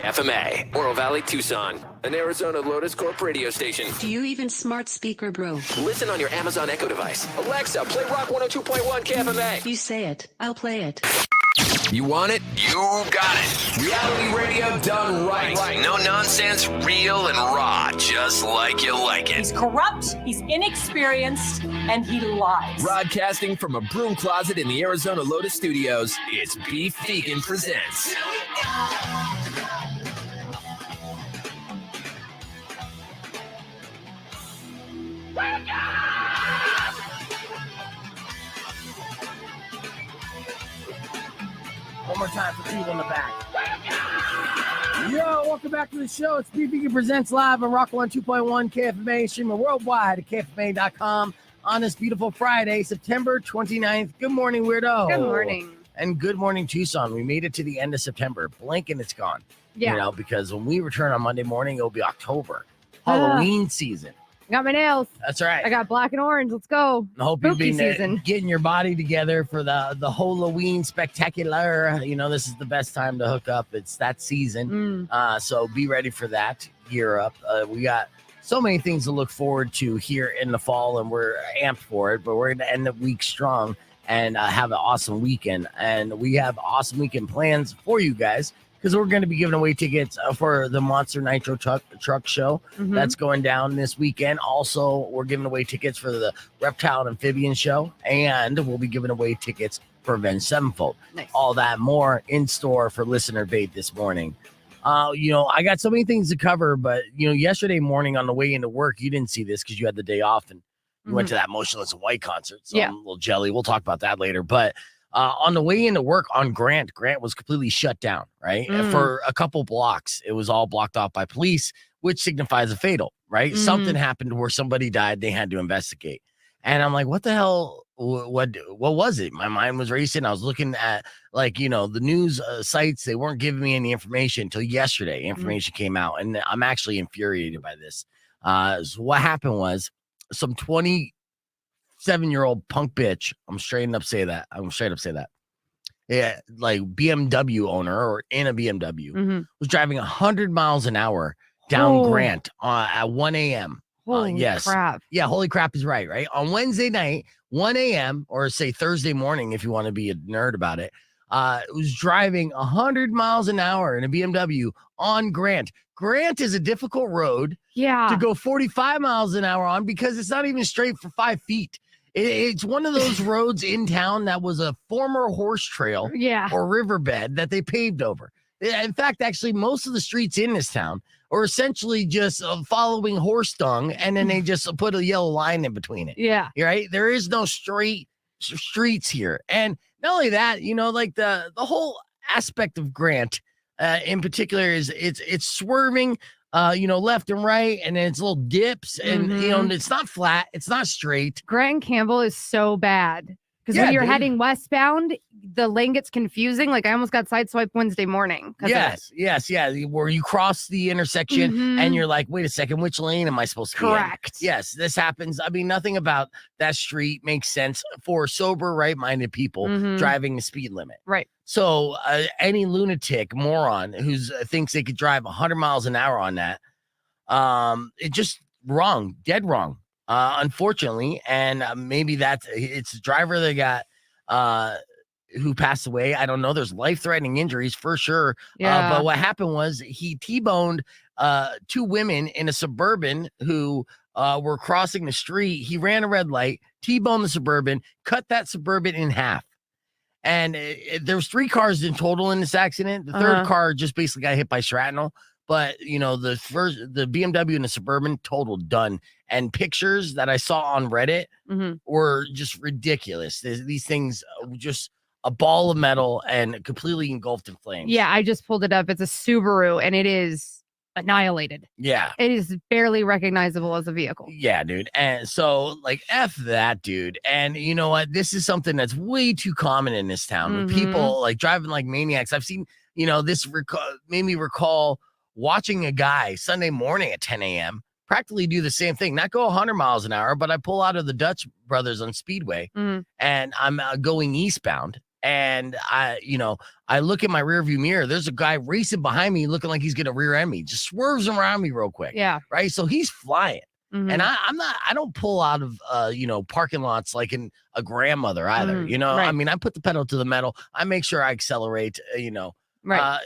KFMA, Oro Valley, Tucson, an Arizona Lotus Corp radio station. Do you even smart speaker, bro? Listen on your Amazon Echo device. Alexa, play Rock 102.1 KFMA. You say it, I'll play it. You want it? You got it. Reality radio done right. No nonsense, real and raw, just like you like it. He's corrupt, he's inexperienced, and he lies. Broadcasting from a broom closet in the Arizona Lotus Studios, it's Beef Vegan Presents. One more time for people in the back. Yo, welcome back to the show. It's BBQ Presents live on Rock 102.1 KFMA, streaming worldwide at KFMA.com on this beautiful Friday, September 29th. Good morning, Weirdo. Good morning. And good morning, Tucson. We made it to the end of September. Blink and it's gone. Yeah. You know, because when we return on Monday morning, it'll be October. Halloween season. Got my nails. That's right. I got black and orange. Let's go. I hope you've Spooky been season. getting your body together for the Halloween spectacular. You know, this is the best time to hook up. It's that season. So be ready for that. Gear up. We got so many things to look forward to here in the fall, and we're amped for it. But we're going to end the week strong and have an awesome weekend. And we have awesome weekend plans for you guys, because we're going to be giving away tickets for the Monster Nitro truck show. That's going down this weekend. Also, we're giving away tickets for the Reptile and Amphibian show, and we'll be giving away tickets for Avenged Sevenfold. Nice. All that more in store for listener bait this morning. You know, I got so many things to cover, but, you know, yesterday morning on the way into work, you didn't see this because you had the day off and you went to that Motionless in White concert. So I'm a little jelly. We'll talk about that later. But on the way into work on Grant was completely shut down, right? For a couple blocks. It was all blocked off by police, which signifies a fatal, right? Something happened where somebody died. They had to investigate. And I'm like, what the hell? What was it? My mind was racing. I was looking at, like, you know, the news sites. They weren't giving me any information until yesterday. Information came out, and I'm actually infuriated by this. So what happened was some 27-year-old punk bitch. I'm straight up say that. Yeah, like BMW owner or in a BMW was driving 100 miles an hour down Grant at 1 a.m. Holy crap. Yeah, holy crap is right? On Wednesday night, 1 a.m. or say Thursday morning, if you want to be a nerd about it, was driving 100 miles an hour in a BMW on Grant. Grant is a difficult road to go 45 miles an hour on because it's not even straight for 5 feet. It's one of those roads in town that was a former horse trail or riverbed that they paved over. In fact, actually, most of the streets in this town are essentially just following horse dung, and then they just put a yellow line in between it. Yeah. Right? There is no straight streets here. And not only that, you know, like the whole aspect of Grant in particular is it's swerving you know, left and right, and then it's little dips, and you know, it's not flat, it's not straight. Grant Campbell is so bad because when you're heading westbound, the lane gets confusing. Like I almost got sideswiped Wednesday morning. Yes, where you cross the intersection and you're like, wait a second, which lane am I supposed to be in? Correct. Yes, this happens. I mean, nothing about that street makes sense for sober, right-minded people driving the speed limit. Right. So any lunatic moron who thinks they could drive 100 miles an hour on that, it's just wrong, dead wrong, unfortunately. And maybe it's a driver they got who passed away. I don't know. There's life-threatening injuries for sure. But what happened was he T-boned 2 women in a Suburban who were crossing the street. He ran a red light, T-boned the Suburban, cut that Suburban in half. And there was 3 cars in total in this accident. The third car just basically got hit by shrapnel. But, you know, the BMW and the Suburban total done. And pictures that I saw on Reddit were just ridiculous. These things were just a ball of metal and completely engulfed in flames. Yeah, I just pulled it up. It's a Subaru, and it is annihilated. Yeah. It is barely recognizable as a vehicle. Yeah, dude. And so, like, F that, dude. And you know what? This is something that's way too common in this town. When people, like, driving like maniacs. I've seen, you know, this made me recall watching a guy Sunday morning at 10 a.m. practically do the same thing. Not go 100 miles an hour, but I pull out of the Dutch Brothers on Speedway, and I'm going eastbound. And I look at my rearview mirror. There's a guy racing behind me, looking like he's gonna rear end me. Just swerves around me real quick. Yeah. Right. So he's flying. Mhm. And I don't pull out of, parking lots like in a grandmother either. Right. I mean, I put the pedal to the metal. I make sure I accelerate, Right.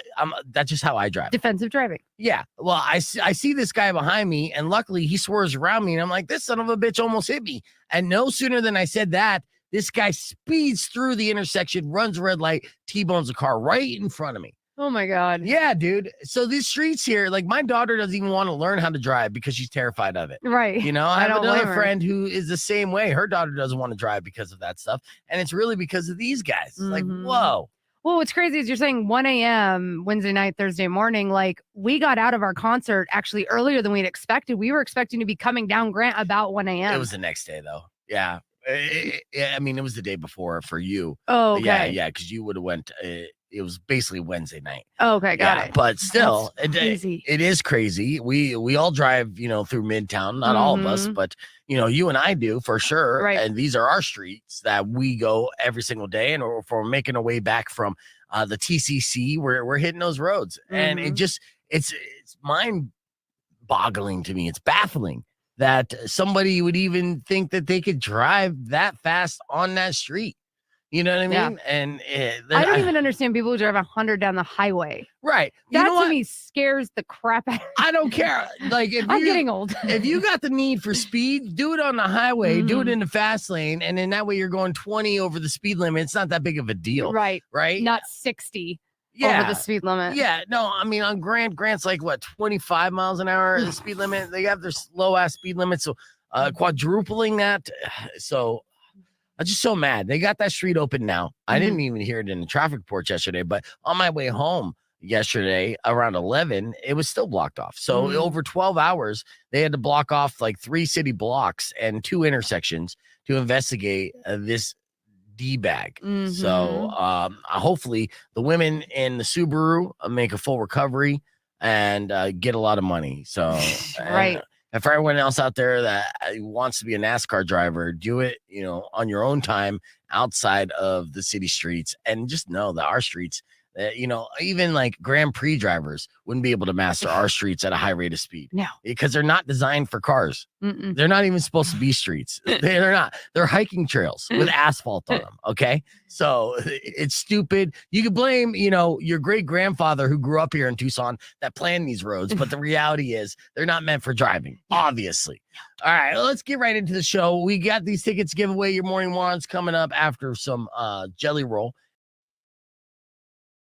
that's just how I drive. Defensive driving. Yeah. Well, I see this guy behind me, and luckily he swerves around me, and I'm like, this son of a bitch almost hit me. And no sooner than I said that, this guy speeds through the intersection, runs a red light, T-bones a car right in front of me. Oh my God. Yeah, dude. So these streets here, like my daughter doesn't even want to learn how to drive because she's terrified of it. Right. I have don't another blame her. friend who is the same way. Her daughter doesn't want to drive because of that stuff. And it's really because of these guys. It's like, Mhm. whoa. Well, what's crazy is you're saying 1 a.m. Wednesday night, Thursday morning. Like we got out of our concert actually earlier than we'd expected. We were expecting to be coming down Grant about 1 a.m. It was the next day, though. Yeah. I mean, it was the day before for you. Oh, okay. Yeah, because you would have went. It was basically Wednesday night. Oh, okay, got it. But still, Crazy. it is crazy. We all drive, through Midtown. Not all of us, but you and I do for sure. Right. And these are our streets that we go every single day. And if we're making our way back from the TCC, we're hitting those roads, and it's mind boggling to me. It's baffling that somebody would even think that they could drive that fast on that street. You know what I mean? Yeah. And I don't even understand people who drive 100 down the highway. right. That You know to what? me scares the crap out of me. I don't care. Like if I'm you- getting old. if you got the need for speed, do it on the highway, do it in the fast lane, and then that way you're going 20 over the speed limit. It's not that big of a deal. Right. Right? Not 60 yeah. over the speed limit. Yeah, no, I mean on Grant's like what 25 miles an hour the speed limit. They have their slow ass speed limit, so quadrupling that. So I'm just so mad. They got that street open now. I didn't even hear it in the traffic report yesterday, but on my way home yesterday around 11, it was still blocked off. So over 12 hours, they had to block off like 3 city blocks and 2 intersections to investigate this D-bag. So hopefully the women in the Subaru make a full recovery and get a lot of money. So Right. And for everyone else out there that wants to be a NASCAR driver, do it, on your own time outside of the city streets, and just know that our streets, even like Grand Prix drivers wouldn't be able to master our streets at a high rate of speed. No. Because they're not designed for cars. They're not even supposed to be streets. They're not. They're hiking trails with asphalt on them. Okay. So it's stupid. You could blame, your great grandfather who grew up here in Tucson that planned these roads. But the reality is they're not meant for driving, obviously. All right, let's get right into the show. We got these tickets giveaway. Your morning wands coming up after some jelly roll.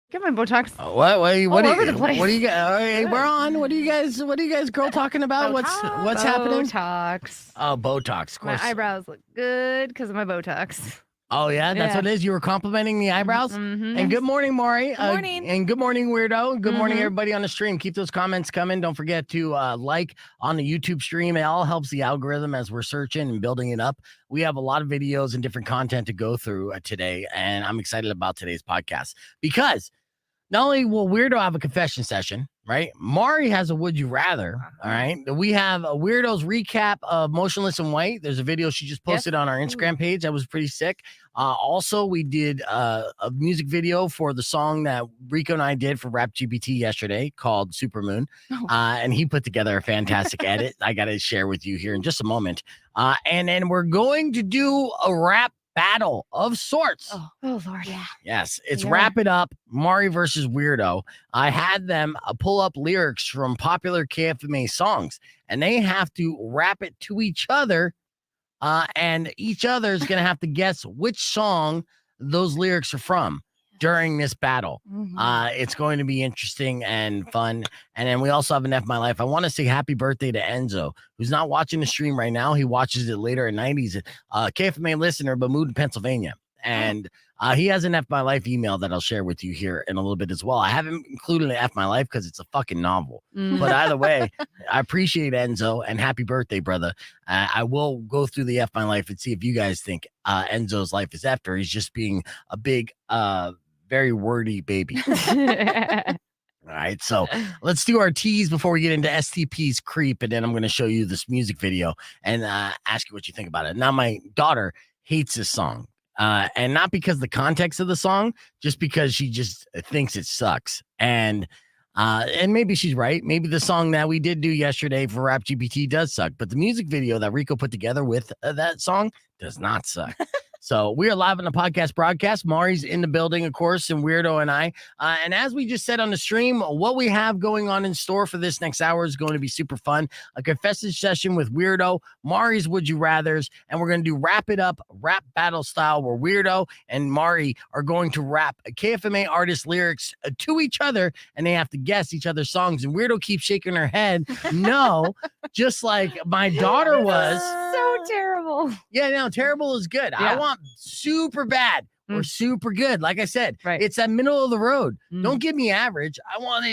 Get my Botox. What All over the place. What do you guys? Hey, we're on. What do you guys girl talking about? What's happening? Botox. Oh, Botox. Of My course. eyebrows look good because of my Botox. Oh yeah, that's what it is. You were complimenting the eyebrows. And good morning, Mari. Good morning. And good morning, Weirdo. Good morning, everybody on the stream. Keep those comments coming. Don't forget to like on the YouTube stream. It all helps the algorithm as we're searching and building it up. We have a lot of videos and different content to go through today, and I'm excited about today's podcast because not only will Weirdo have a confession session, right? Mari has a Would You Rather, all right? We have a Weirdo's recap of Motionless in White. There's a video she just posted on our Instagram page. That was pretty sick. Also, we did a music video for the song that Rico and I did for Rap GPT yesterday called Supermoon. And he put together a fantastic edit. I got to share with you here in just a moment. And then we're going to do a rap battle of sorts. Oh Lord. Yeah. Yes, it's Wrap It Up, Mari versus Weirdo. I had them pull up lyrics from popular KFMA songs, and they have to rap it to each other, and each other is going to have to guess which song those lyrics are from during this battle. It's going to be interesting and fun. And then we also have an F My Life. I want to say happy birthday to Enzo, who's not watching the stream right now. He watches it later at 90s. KFMA listener, but moved to Pennsylvania. And he has an F My Life email that I'll share with you here in a little bit as well. I haven't included an F My Life because it's a fucking novel. But either way, I appreciate Enzo and happy birthday, brother. I will go through the F My Life and see if you guys think Enzo's life is after. He's just being a big, very wordy baby. All right, so let's do our tease before we get into STP's Creep, and then I'm going to show you this music video and ask you what you think about it. Now, my daughter hates this song. And not because the context of the song, just because she just thinks it sucks. And maybe she's right. Maybe the song that we did do yesterday for Rap GPT does suck, but the music video that Rico put together with that song does not suck. So we are live on the podcast broadcast. Mari's in the building, of course, and Weirdo and I. And as we just said on the stream, what we have going on in store for this next hour is going to be super fun. A confession session with Weirdo, Mari's Would You Rathers, and we're going to do Wrap It Up, rap battle style, where Weirdo and Mari are going to rap KFMA artist lyrics to each other, and they have to guess each other's songs. And Weirdo keeps shaking her head, no, just like my daughter was. So terrible. Yeah, no, terrible is good. Yeah. I want super bad or super good. Like I said, Right. It's that middle of the road. Mm. Don't give me average. I want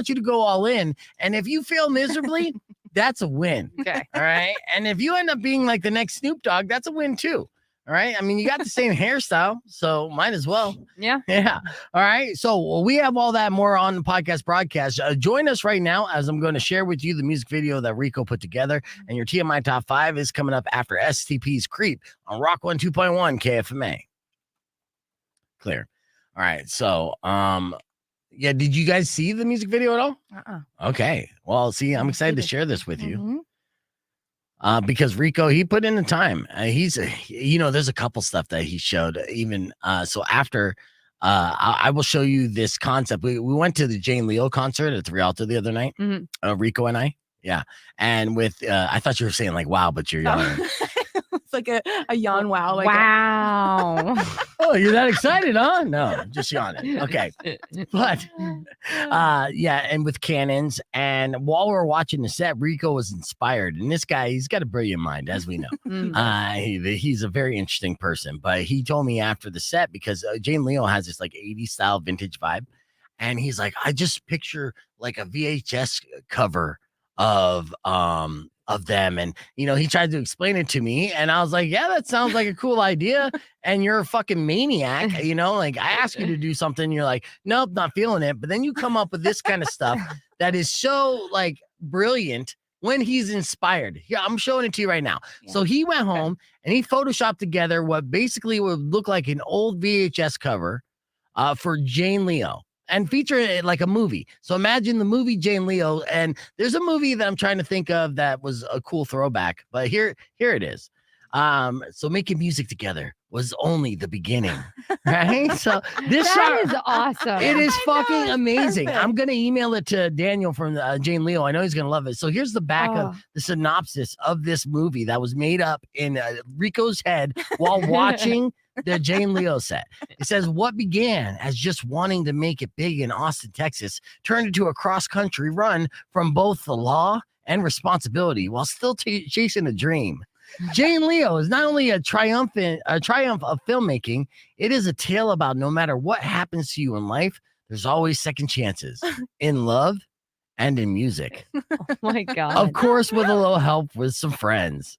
you to go all in. And if you fail miserably, that's a win. Okay. All right. And if you end up being like the next Snoop Dogg, that's a win too. All right. I mean, you got the same hairstyle, so might as well. Yeah. Yeah. All right. So we have all that more on the podcast broadcast. Join us right now as I'm going to share with you the music video that Rico put together. And your TMI Top 5 is coming up after STP's Creep on Rock 102.1 KFMA. Clear. All right. So, yeah, did you guys see the music video at all? Okay. Well, see, I'm excited to share this with you. Mhm. Because Rico, he put in the time. There's a couple stuff that he showed even. So after, I will show you this concept. We went to the Jane Leo concert at the Rialto the other night. Mhm. Rico and I, yeah. And with, I thought you were saying like, wow, but you're young. It's like a yawn wow. Like Wow. Oh, you're that excited, huh? No, just yawning. Okay. But yeah, and with cannons, and while we were watching the set, Rico was inspired. And this guy, he's got a brilliant mind, as we know. He's a very interesting person. But he told me after the set, because Jane Leo has this like 80s style vintage vibe, and he's like, I just picture like a VHS cover of them, and he tried to explain it to me, and I was like, yeah, that sounds like a cool idea, and you're a fucking maniac. Like I ask you to do something, you're like, nope, not feeling it. But then you come up with this kind of stuff that is so like brilliant when he's inspired. Yeah, I'm showing it to you right now. Yeah. So he went home and he photoshopped together what basically would look like an old VHS cover for Jane Leo, and feature it like a movie. So imagine the movie Jane Leo, and there's a movie that I'm trying to think of that was a cool throwback, but here it is. So making music together was only the beginning, right? So this That is awesome. it is fucking it's amazing. perfect. I'm gonna email it to Daniel from Jane Leo. I know he's gonna love it. So here's the back of the synopsis of this movie that was made up in Rico's head while watching the Jane Leo set. It says, what began as just wanting to make it big in Austin, Texas, turned into a cross-country run from both the law and responsibility while still chasing a dream. Jane Leo is not only a triumph of filmmaking, it is a tale about no matter what happens to you in life, there's always second chances in love and in music. Oh my God. Of course, with a little help with some friends,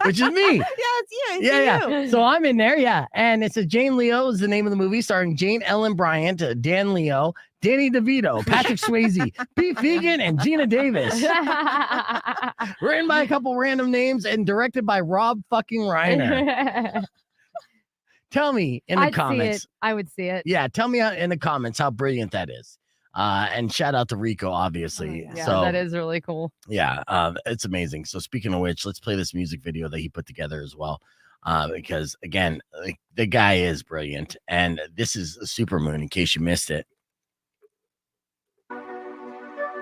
which is me. yeah, it's you. It's Yeah. you. So I'm in there, yeah. And it's Jane Leo is the name of the movie, starring Jane Ellen Bryant, Dan Leo, Danny DeVito, Patrick Swayze, Pete Fegan, and Gina Davis. Written by a couple random names and directed by Rob fucking Reiner. Tell me in the comments. I would see it. Yeah, tell me in the comments how brilliant that is. And shout out to Rico, obviously. Yeah, So that is really cool. yeah, it's amazing. So speaking of which, let's play this music video that he put together as well. Because again, the guy is brilliant, and this is a Supermoon in case you missed it.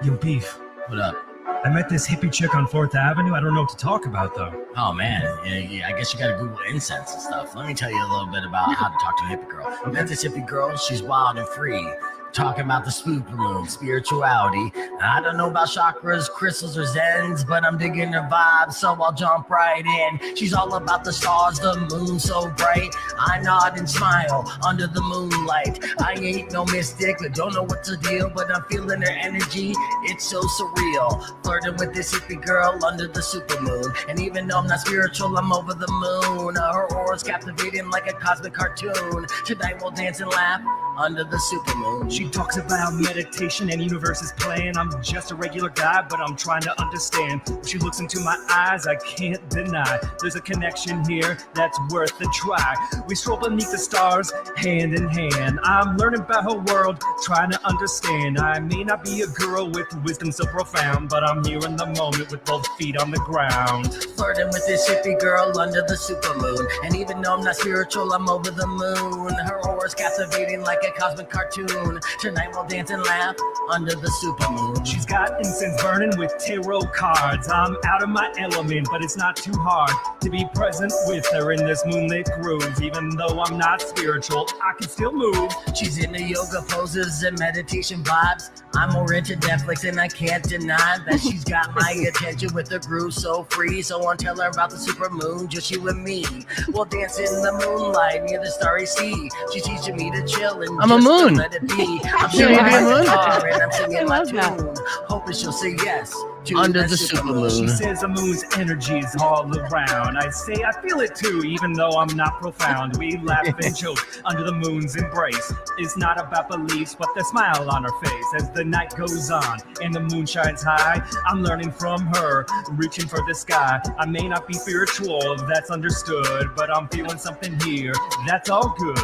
Yo, Beef, What up? I met this hippie chick on 4th Avenue. I don't know what to talk about, though. Oh man, yeah, I guess you gotta Google incense and stuff. Let me tell you a little bit about how to talk to a hippie girl. I met this hippie girl, she's wild and free. Talking about the supermoon, spirituality. I don't know about chakras, crystals, or zens, but I'm digging her vibe, so I'll jump right in. She's all about the stars, the moon so bright. I nod and smile under the moonlight. I ain't no mystic, but don't know what's the deal, but I'm feeling her energy. It's so surreal. Flirting with this hippie girl under the supermoon. And even though I'm not spiritual, I'm over the moon. Her aura's captivating like a cosmic cartoon. Tonight we'll dance and laugh under the supermoon. She talks about meditation and universe's plan. I'm just a regular guy, but I'm trying to understand. When she looks into my eyes, I can't deny there's a connection here that's worth a try. We stroll beneath the stars, hand in hand. I'm learning about her world, trying to understand. I may not be a girl with wisdom so profound, but I'm here in the moment with both feet on the ground. Flirting with this hippie girl under the supermoon. And even though I'm not spiritual, I'm over the moon. Her aura's captivating like a cosmic cartoon. Tonight we'll dance and laugh under the supermoon. She's got incense burning with tarot cards. I'm out of my element, but it's not too hard to be present with her in this moonlit groove. Even though I'm not spiritual, I can still move. She's into yoga poses and meditation vibes. I'm more into Netflix and I can't deny that she's got my attention with the groove so free. So I'll tell her about the supermoon, just you and me. We'll dance in the moonlight near the starry sea. She's teaching me to chill and I'm a just moon. let it be. I'm Yeah, singing you're my a moon. guitar and I'm singing I my love that. tune. Hoping she'll say yes to Under the the She supermoon. says the moon's energy is all around. I say I feel it too, even though I'm not profound. We laugh and joke under the moon's embrace. It's not about beliefs, but the smile on her face as the night goes on and the moon shines high. I'm learning from her, reaching for the sky. I may not be spiritual, that's understood, but I'm feeling something here, that's all good.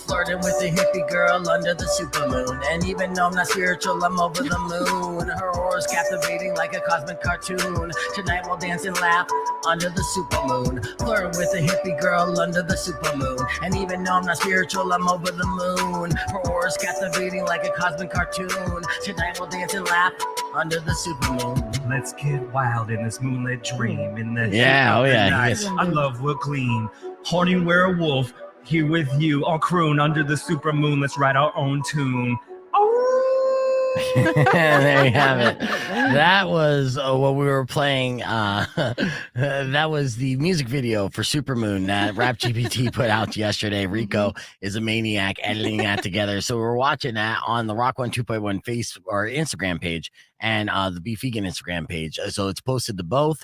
Flirting with a hippie girl under the supermoon. And even though I'm not spiritual, I'm over the moon. Her aura's captivating like a cosmic cartoon. Tonight we'll dance and laugh under the supermoon. Flirting with a hippie girl under the supermoon. And even though I'm not spiritual, I'm over the moon. Her aura's captivating like a cosmic cartoon. Tonight we'll dance and laugh under the supermoon. Let's get wild in this moonlit dream. In the Yeah, heat of oh the yeah, night. yes. Our love will gleam. Horny werewolf, here with you. I'll croon under the supermoon. Let's write our own tune. There you have it. That was what we were playing. That was the music video for Supermoon that Rap GPT put out yesterday. Rico is a maniac editing that together. So we're watching that on the Rock 1 2.1 face or Instagram page and the Beef Vegan Instagram page. So it's posted to both.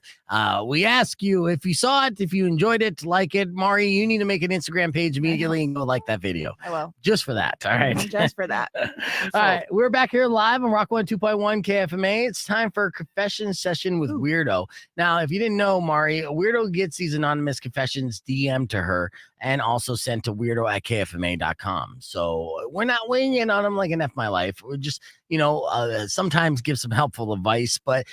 We ask you if you saw it, if you enjoyed it, to like it. Mari, you need to make an Instagram page immediately and go like that video. I will. Just for that. All right. Just for that. All right, we're back here live on Rock 1 2.1 KFMA. It's time for a confession session with Weirdo. Now, if you didn't know, Mari, Weirdo gets these anonymous confessions DM'd to her and also sent to weirdo@kfma.com. So we're not weighing in on them like an F My Life. We're just, sometimes give some helpful advice. But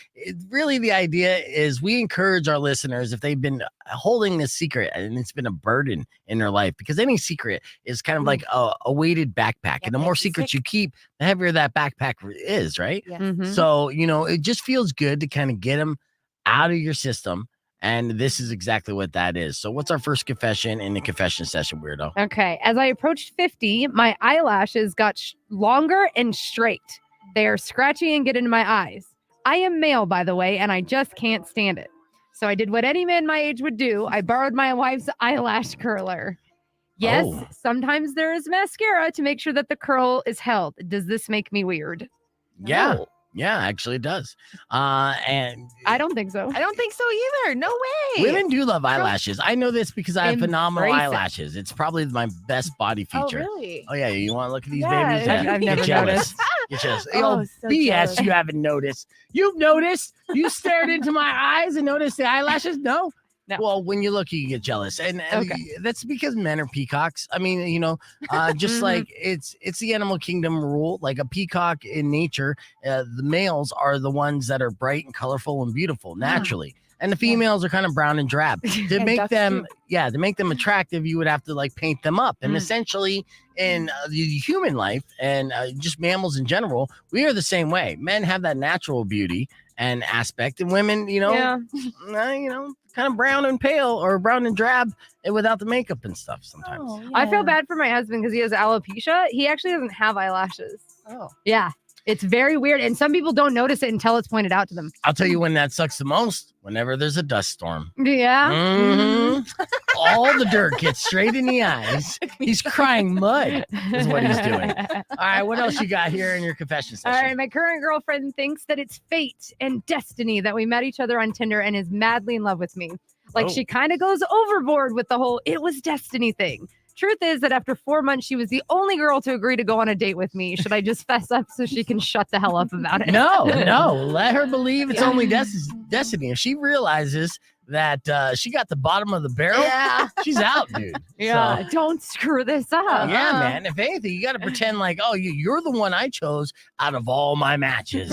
really the idea is we encourage our listeners, if they've been holding this secret and it's been a burden in their life, because any secret is kind of like a weighted backpack. And the more secrets you keep, the heavier that backpack is, right? Yes. Mhm. So, it just feels good to kind of get them out of your system. And this is exactly what that is. So what's our first confession in the confession session, Weirdo? Okay. As I approached 50, my eyelashes got longer and straight. They are scratchy and get into my eyes. I am male, by the way, and I just can't stand it. So I did what any man my age would do. I borrowed my wife's eyelash curler. Yes, Oh. sometimes there is mascara to make sure that the curl is held. Does this make me weird? Yeah. No. Yeah, actually it does. And I don't think so. I don't think so either. No way. women do love eyelashes. I know this because I have phenomenal Embrace it. eyelashes. It's probably my best body Oh, feature. really? Oh yeah, you want to look at these Yeah, babies? I've Get never jealous. noticed. Get jealous. Oh, Oh, so BS, jealous. you haven't noticed. You've noticed. You stared into my eyes and noticed the eyelashes? No. No. Well, when you look, you get jealous, and Okay. that's because men are peacocks. I mean, just like it's the animal kingdom rule. Like a peacock in nature, the males are the ones that are bright and colorful and beautiful naturally, and the females are kind of brown and drab. To Yeah, make that's them, true. to make them attractive, you would have to like paint them up. And Mm. essentially, in the human life and just mammals in general, we are the same way. Men have that natural beauty and aspect, and women, Yeah. kind of brown and pale or brown and drab and without the makeup and stuff sometimes. Oh, I feel yeah. bad for my husband because he has alopecia. He actually doesn't have eyelashes. Oh. Yeah. It's very weird. And some people don't notice it until it's pointed out to them. I'll tell you when that sucks the most, whenever there's a dust storm. Yeah. Mhm. All the dirt gets straight in the eyes. He's crying mud is what he's doing. All right, what else you got here in your confession All session? right, my current girlfriend thinks that it's fate and destiny that we met each other on Tinder and is madly in love with me. Like Oh. she kind of goes overboard with the whole "it was destiny" thing. Truth is that after 4 months, she was the only girl to agree to go on a date with me. Should I just fess up so she can shut the hell up about it? No, let her believe it's only destiny. If she realizes that she got the bottom of the barrel, she's out, dude. Yeah, don't screw this up. Yeah, man. If anything, you got to pretend like, oh, you're the one I chose out of all my matches,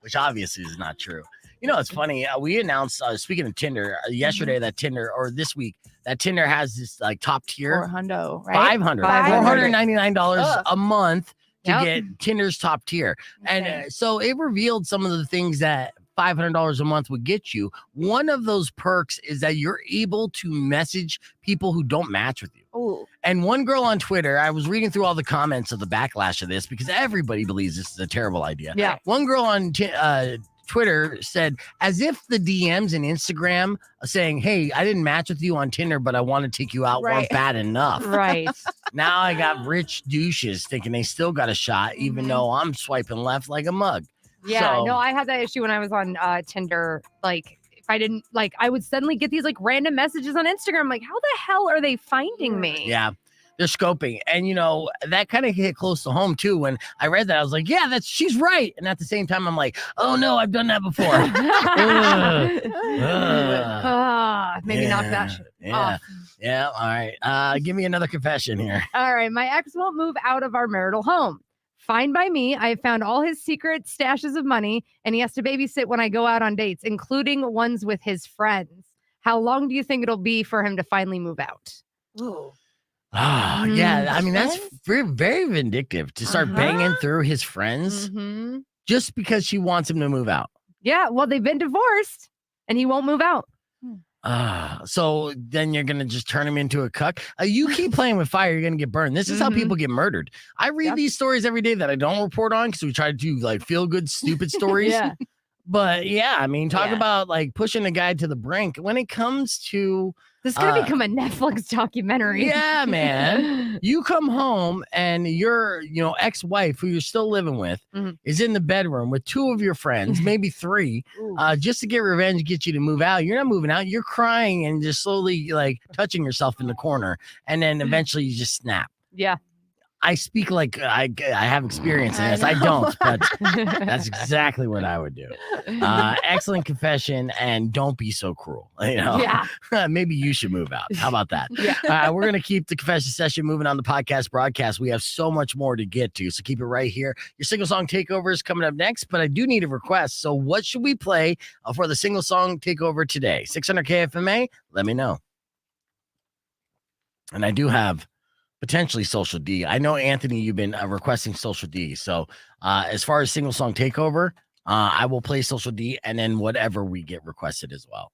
which obviously is not true. You know, it's funny. We announced, speaking of Tinder, yesterday that Tinder, or this week, that Tinder has this like top tier, $400, right? $499 a month to Yep. get Tinder's top tier. Okay. And so it revealed some of the things that $500 a month would get you. One of those perks is that you're able to message people who don't match with you. Ooh. And one girl on Twitter, I was reading through all the comments of the backlash of this because everybody believes this is a terrible idea. Yeah. One girl on Twitter said, as if the DMs and Instagram saying, hey, I didn't match with you on Tinder, but I want to take you out weren't Right. bad enough. Right. Now I got rich douches thinking they still got a shot, even though I'm swiping left like a mug. Yeah, So- no, I had that issue when I was on Tinder. Like, if I didn't, like, I would suddenly get these like random messages on Instagram. Like, how the hell are they finding me? Yeah. They're scoping. And, you know, that kind of hit close to home, too. When I read that, I was like, yeah, she's right. And at the same time, I'm like, oh, no, I've done that before. Maybe knock that shit Yeah. off. Yeah. All right. Give me another confession here. All right. My ex won't move out of our marital home. Fine by me. I have found all his secret stashes of money, and he has to babysit when I go out on dates, including ones with his friends. How long do you think it'll be for him to finally move out? Ooh. Ah, yeah. I mean, that's very, very vindictive to start banging through his friends Mm-hmm. just because she wants him to move out. Yeah. Well, they've been divorced, and he won't move out. So then you're going to just turn him into a cuck. You keep playing with fire, you're going to get burned. This is how people get murdered. I read these stories every day that I don't report on because we try to do like feel good, stupid stories. Yeah. But yeah, I mean, talk about like pushing a guy to the brink when it comes to. This is going to become a Netflix documentary. Yeah, man. You come home and your, ex-wife who you're still living with is in the bedroom with two of your friends, maybe three, just to get revenge, get you to move out. You're not moving out. You're crying and just slowly like touching yourself in the corner. And then eventually you just snap. Yeah. I speak like I have experience in this. I don't, but that's exactly what I would do. Excellent confession, and don't be so cruel. Yeah. Maybe you should move out. How about that? Yeah. We're gonna keep the confession session moving on the podcast broadcast. We have so much more to get to, so keep it right here. Your single song takeover is coming up next, but I do need a request. So, what should we play for the single song takeover today? 600 KFMA. Let me know. And I do have. Potentially Social D. I know, Anthony, you've been requesting Social D. So as far as single song takeover, I will play Social D and then whatever we get requested as well.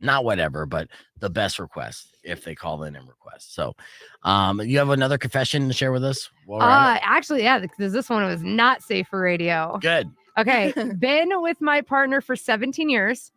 Not whatever, but the best request if they call in and request. So you have another confession to share with us? Actually, yeah, because this one was not safe for radio. Good. Okay. Been with my partner for 17 years.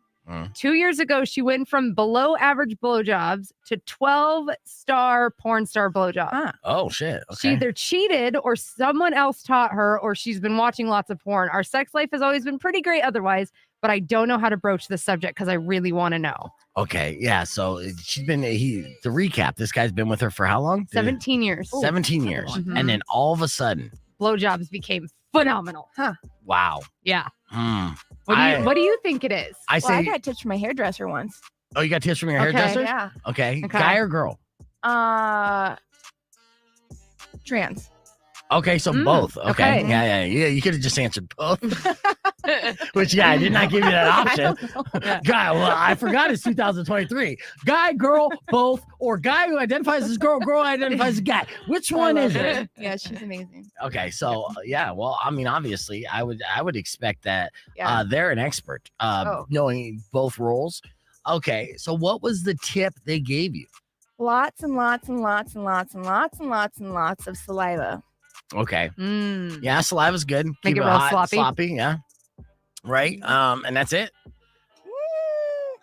2 years ago, she went from below average blowjobs to 12-star porn star blowjob. Oh, shit. She Okay. either cheated or someone else taught her, or she's been watching lots of porn. Our sex life has always been pretty great otherwise, but I don't know how to broach the subject because I really want to know. Okay. Yeah. So she's been, to recap, this guy's been with her for how long? 17 years. 17 years. Mhm. And then all of a sudden, Blowjobs became phenomenal. wow. Yeah. Hmm. What do you think it is? I Well, I say, got tips from my hairdresser once. oh, you got tips from your Okay. hairdresser? Yeah. Okay. Okay. Guy or girl? Trans. Okay, so both. Okay. okay. Yeah. You could have just answered both. Which, yeah, I did not give you that option. Guy, well, I forgot it's 2023. Guy, girl, both, or guy who identifies as girl, girl who identifies as guy. Which one is it? Yeah, she's amazing. Okay, so yeah, well, I mean, obviously, I would expect that Yeah. they're an expert, knowing both roles. Okay, so what was the tip they gave you? Lots and lots and lots and lots and lots and lots and lots of saliva. Okay, Mm. yeah, saliva's good. Make Keep it real hot, sloppy. yeah. Right, and that's it.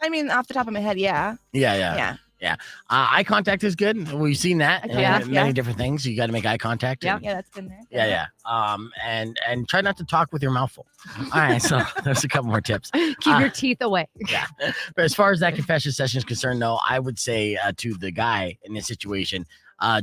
I mean, off the top of my head, yeah. Yeah. Eye contact is good. We've seen that in Yeah. many different things. You got to make eye contact. Yeah. and- Yeah, that's been there. Yeah. And try not to talk with your mouth full. All right. So there's a couple more tips. Keep your teeth away. Yeah. But as far as that confession session is concerned, no, I would say to the guy in this situation,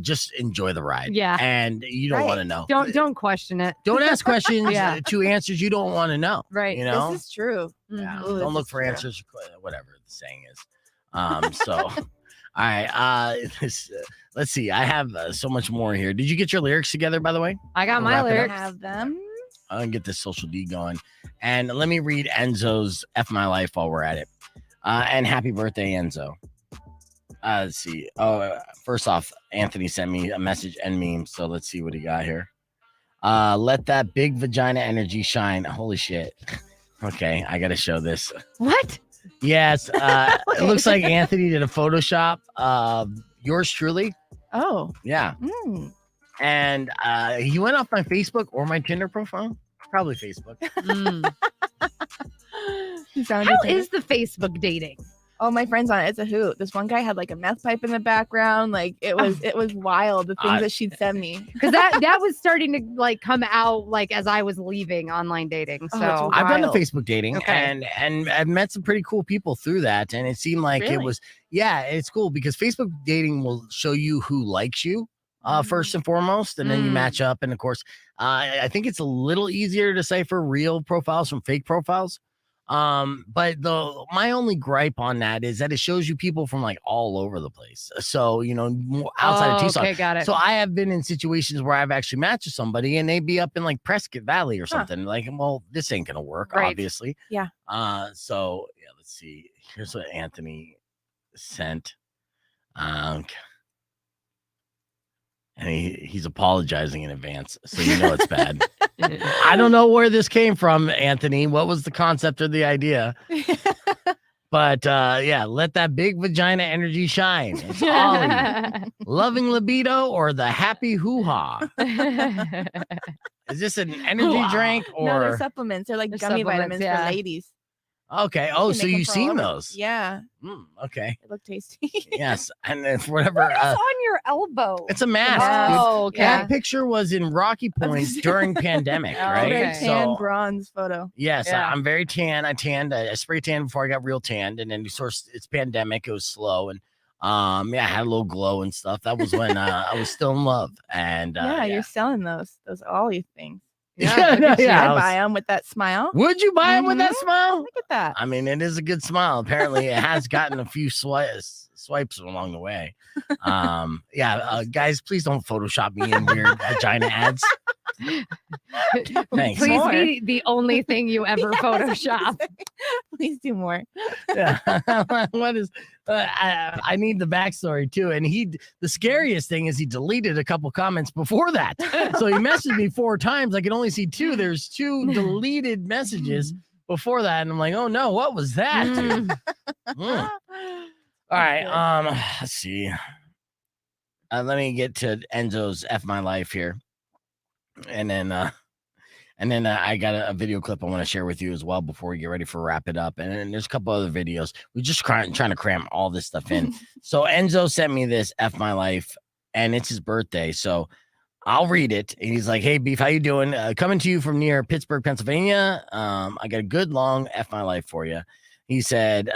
just enjoy the ride. Yeah. And you don't Right. want to know. Don't question it. Don't ask questions Yeah. to answers you don't want to know. Right. You know? This is true. Yeah. Mhm. Ooh, Don't this look is for true. answers, whatever the saying is. So, all right. Let's see. I have so much more here. Did you get your lyrics together, by the way? I got We'll my wrap it up. lyrics. Have them. I'm gonna get this social D going, and let me read Enzo's "F My Life" while we're at it. And happy birthday, Enzo. Let's see. First off, Anthony sent me a message and meme, so let's see what he got here. Let that big vagina energy shine. Holy shit. Okay, I gotta show this. What? Yes, it looks like Anthony did a Photoshop of yours truly. Oh. Yeah, Mm. and he went off my Facebook or my Tinder profile. Probably Facebook. Mm. You found How your is the Facebook dating? Oh, my friend's on it. It's a hoot. This one guy had like a meth pipe in the background. Like it was wild. The things that she'd send me. Because that was starting to like come out like as I was leaving online dating. Oh, So it's I've done the wild. Facebook dating Okay. and I've met some pretty cool people through that. And it seemed like it Really? was, it's cool because Facebook dating will show you who likes you first and foremost. And then you Mm. match up. And of course, I think it's a little easier to decipher real profiles from fake profiles. But my only gripe on that is that it shows you people from like all over the place. So, more outside of Tucson. Okay, got it. So I have been in situations where I've actually matched with somebody and they'd be up in like Prescott Valley or something. Like, well, this ain't gonna work, Right. obviously. Yeah. So yeah, let's see. Here's what Anthony sent. And he's apologizing in advance, so you know it's bad. I don't know where this came from, Anthony. What was the concept or the idea? But yeah, let that big vagina energy shine. It's all you. Loving libido or the happy hoo-ha? Is this an energy drink No, they're or supplements. They're like They're gummy supplements, vitamins yeah. for ladies. okay? You Oh, can so make 'em you've for all seen over. those? Yeah, Okay. they look tasty. Yes, and then whatever. What is on your elbow? It's a mask. dude. Oh, okay. Yeah. That picture was in Rocky Point during pandemic, Oh, right? Very okay. tan bronze photo. Yes, Yeah. I'm very tan. I tanned. I spray tanned before I got real tanned, and then it's pandemic. It was slow, and I had a little glow and stuff. That was when I was still in love, and Yeah, you're selling those all you things. Yeah, Yeah, look at you. yeah. I buy them with that smile. Would you buy it with that Mhm. smile? Look at that. I mean, it is a good smile. Apparently, it has gotten a few swipes along the way. Guys, please don't Photoshop me in weird vagina ads. Thanks. Please More. be the only thing you ever Photoshop. Please do more. Yeah. What is? I need the backstory too. And the scariest thing is he deleted a couple comments before that. So he messaged me 4 times. I can only see 2. There's 2 deleted messages before that, and I'm like, oh no, what was that? dude? Mm. All right. Let's see. Let me get to Enzo's F My Life here. And then I got a video clip I want to share with you as well before we get ready for wrap it up. And then there's a couple other videos. We just trying to cram all this stuff in. So Enzo sent me this F My Life, and it's his birthday. So I'll read it. And he's like, hey, Beef, how you doing? Coming to you from near Pittsburgh, Pennsylvania. I got a good long F My Life for you. He said,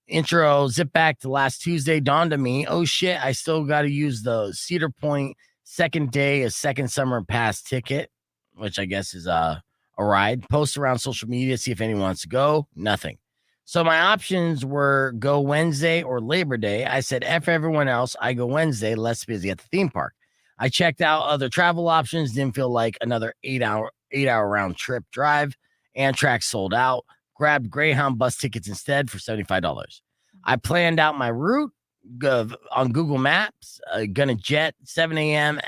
intro, zip back to last Tuesday, dawned on me, oh shit, I still got to use the Cedar Point second day, a second summer pass ticket, which I guess is a ride. Post around social media, see if anyone wants to go. Nothing. So my options were go Wednesday or Labor Day. I said, F everyone else. I go Wednesday, less busy at the theme park. I checked out other travel options. Didn't feel like another 8-hour round trip drive. Amtrak sold out. Grabbed Greyhound bus tickets instead for $75. I planned out my route on Google Maps. Gonna jet 7 a.m.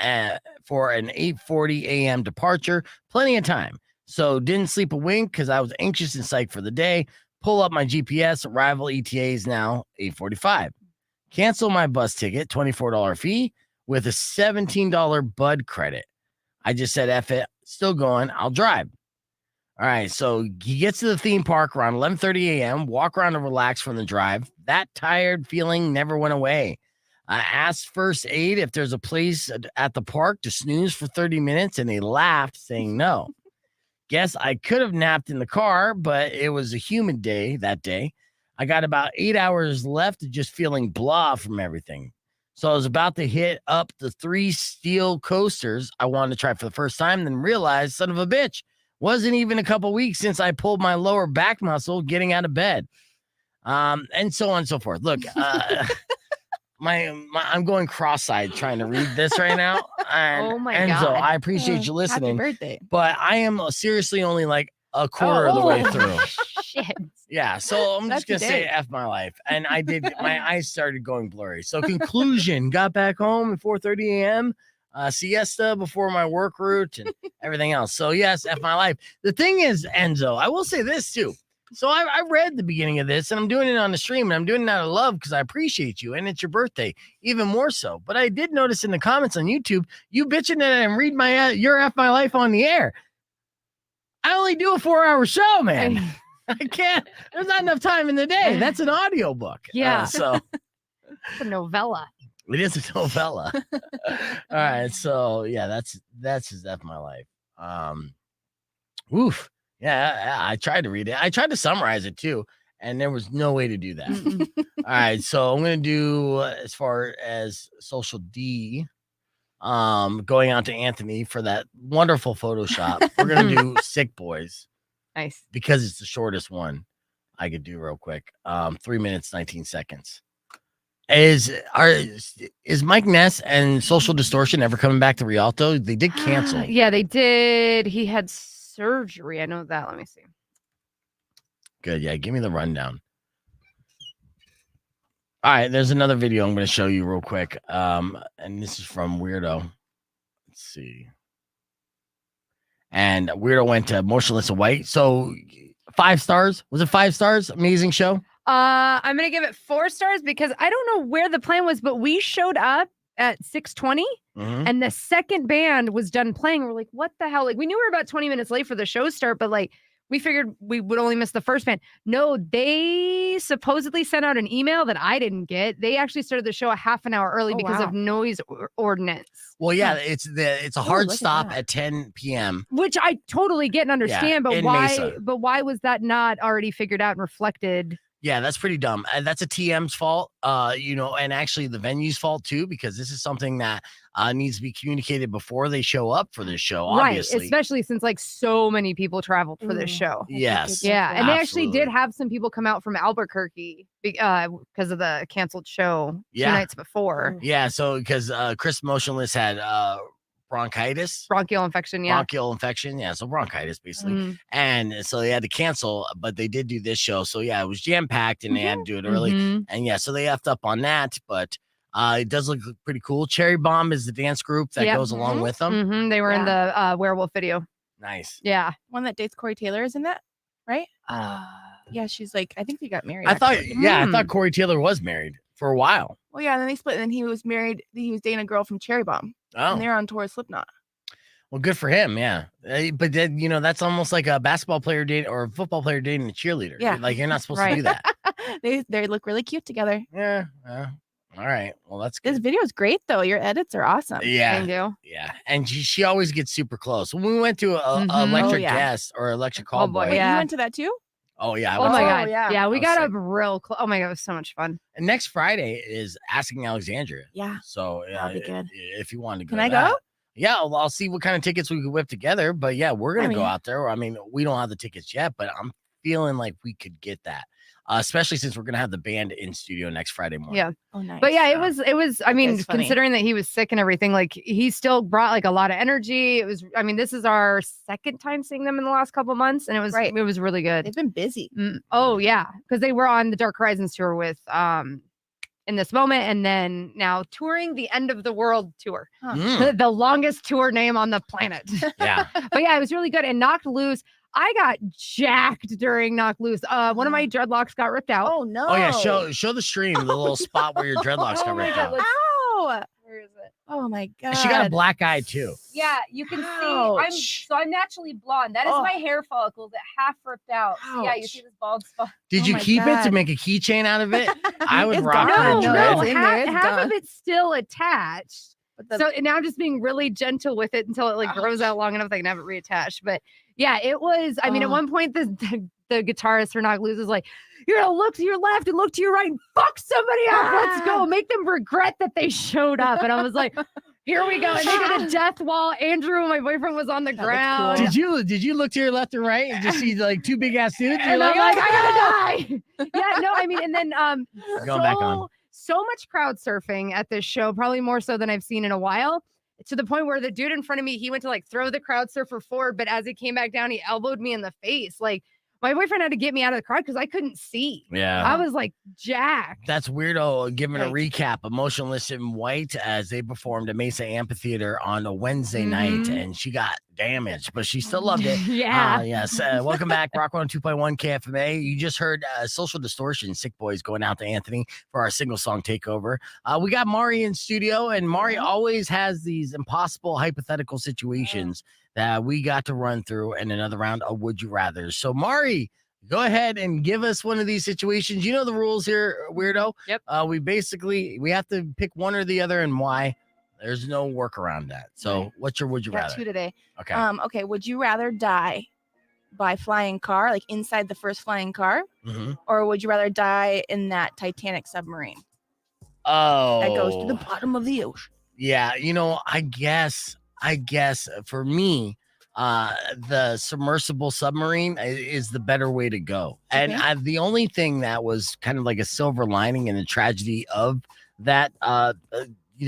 for an 8:40 a.m. departure. Plenty of time. So didn't sleep a wink because I was anxious and psyched for the day. Pull up my GPS. Arrival ETA is now 8:45. Cancel my bus ticket, $24 fee with a $17 Bud credit. I just said, F it. Still going. I'll drive. All right, so he gets to the theme park around 11:30 a.m., walk around and relax from the drive. That tired feeling never went away. I asked first aid if there's a place at the park to snooze for 30 minutes, and they laughed, saying no. Guess I could have napped in the car, but it was a humid day that day. I got about 8 hours left of just feeling blah from everything. So I was about to hit up the 3 steel coasters I wanted to try for the first time, then realized, son of a bitch, wasn't even a couple weeks since I pulled my lower back muscle getting out of bed. And so on and so forth. Look, I'm going cross-eyed trying to read this right now. And Oh my Enzo, God. I appreciate you listening, Happy birthday. but I am seriously only like a quarter of the way through. Shit. Yeah, so I'm just That's gonna say today. F my life. And I did, my eyes started going blurry. So conclusion, got back home at 4:30 a.m. Siesta before my work route and everything else. So yes, F my life. The thing is, Enzo, I will say this too. So I read the beginning of this and I'm doing it on the stream and I'm doing it out of love because I appreciate you and it's your birthday, even more so. But I did notice in the comments on YouTube, you bitching that and read your F my life on the air. I only do a 4-hour show, man. I can't. There's not enough time in the day. That's an audio book. Yeah. So It's a novella. it is a novella. All right. So yeah, that's his F my life. Oof. Yeah, I tried to read it. I tried to summarize it too, and there was no way to do that. All right. So I'm gonna do as far as social D. Going out to Anthony for that wonderful Photoshop. We're gonna do Sick Boys. Nice. Because it's the shortest one I could do real quick. 3 minutes, 19 seconds. Is Mike Ness and Social Distortion ever coming back to Rialto? They did cancel. Yeah, they did. He had surgery. I know that. Let me see. Good. Yeah, give me the rundown. All right, there's another video I'm going to show you real quick. And this is from Weirdo. Let's see. And Weirdo went to Motionless and White. So 5 stars. Was it 5 stars? Amazing show. I'm gonna give it 4 stars because I don't know where the plan was, but we showed up at 6:20 and the second band was done playing. We're like, what the hell? Like, we knew we were about 20 minutes late for the show start, but like we figured we would only miss the first band. No, they supposedly sent out an email that I didn't get. They actually started the show a half an hour early because of noise ordinance. Well, yeah, it's a hard look at stop that. at 10 p.m. Which I totally get and understand, but in why? Mesa. But why was that not already figured out and reflected? Yeah, that's pretty dumb. And that's a TM's fault, and actually the venue's fault too, because this is something that needs to be communicated before they show up for this show, obviously. Right, especially since like so many people traveled for this show. Yes. Yeah, and they actually absolutely. did have some people come out from Albuquerque because of the canceled show 2 Yeah. nights before. Yeah, so because Chris Motionless had bronchitis. Bronchial infection, yeah. Bronchial infection. Yeah, so bronchitis basically. Mhm. And so they had to cancel, but they did do this show. So yeah, it was jam-packed and they had to do it early. Mhm. And yeah, so they effed up on that, but it does look pretty cool. Cherry Bomb is the dance group that Yep. goes along with them. Mhm, they were in the werewolf video. Nice. Yeah. One that dates Corey Taylor is in that, right? Yeah, she's like, I think they got married. I thought, actually. yeah, I thought Corey Taylor was married for a while. Well, yeah, and then they split, and then he was married. He was dating a girl from Cherry Bomb, Oh, and they're on tour with Slipknot. well, good for him. Yeah. But then, that's almost like a basketball player dating or a football player dating a cheerleader. Yeah. Like you're not supposed to Right. do that. They look really cute together. Yeah. All right. Well, that's good. This video is great, though. Your edits are awesome. Yeah. Thank you. Yeah. And she always gets super close. When we went to a Mhm. electric Oh, yeah. guest or electric call boy, boy. Wait, yeah. you went to that too? Oh, yeah. I Oh went my to- god. yeah. Yeah, we I got was up real close. Oh my god, it was so much fun. And next Friday is Asking Alexandria. Yeah. So That'll be good. if you wanted to go. Can I to that. go? Yeah, well, I'll see what kind of tickets we could whip together. But yeah, we're gonna go mean- out there. I mean, we don't have the tickets yet, but I'm feeling like we could get that, especially since we're gonna have the band in studio next Friday morning. Yeah. Oh, nice. But yeah, it was, I mean, That's funny. considering that he was sick and everything, like he still brought like a lot of energy. It was, I mean, this is our second time seeing them in the last couple months, and it was Right. it was really good. They've been busy. Oh yeah, because they were on the Dark Horizons tour with In This Moment, and then now touring the End of the World tour, Mm, the longest tour name on the planet. yeah. But yeah, it was really good. And Knocked Loose, I got jacked during Knocked Loose. One of my dreadlocks got ripped out. Oh no. Oh yeah. Show the stream, the little spot where your dreadlocks Oh got my ripped God, out. let's- Ow. Where is it? Oh my god. And she got a black eye too. Yeah, you can Ouch. see. I'm naturally blonde. That is Oh. my hair follicle that half ripped out. So yeah, you Ouch. see this bald spot. Did Oh you my keep it to God. make a keychain out of it? I would It's rock gone. her No, No, dread. no, it's in there, it's half gone. of it's still attached. But the- So and now I'm just being really gentle with it until it like grows out long enough that I can have it reattached. But yeah, it was. I mean, at Oh. one point the guitarist for Knock Loose is like, "You're gonna look to your left and look to your right and fuck somebody up. Let's go. Make them regret that they showed up." And I was like, "Here we go." And they did a death wall. Andrew, my boyfriend, was on the looked ground. cool. Did you look to your left and right and just see like two big ass dudes? You're And I'm like, "Oh, I gotta die. Yeah, no, I mean, and then Going back on. so much crowd surfing at this show, probably more so than I've seen in a while. To the point where the dude in front of me, he went to like throw the crowd surfer forward, but as he came back down, he elbowed me in the face. Like my boyfriend had to get me out of the crowd because I couldn't see. Yeah. I was like jacked. That's Weirdo giving a Right. recap. Emotionless in White as they performed at Mesa Amphitheater on a Wednesday night, Mhm. and she got damaged, but she still loved it. Yeah. Yes. Welcome back, Rock 102.1 KFMA. You just heard Social Distortion, Sick Boys going out to Anthony for our single song takeover. We got Mari in studio, and Mari always has these impossible hypothetical situations that we got to run through in another round of Would You Rather. So, Mari, go ahead and give us one of these situations. You know the rules here, Weirdo. Yep. We have to pick one or the other and why. There's no work around that. So, Right. what's your Would You Got Rather? two today. Okay. Okay. Would you rather die by flying car, like inside the first flying car, Mhm. or would you rather die in that Titanic submarine Oh, that goes to the bottom of the ocean? yeah. I guess for me, the submersible submarine is the better way to go. And Okay. the only thing that was kind of like a silver lining in the tragedy of that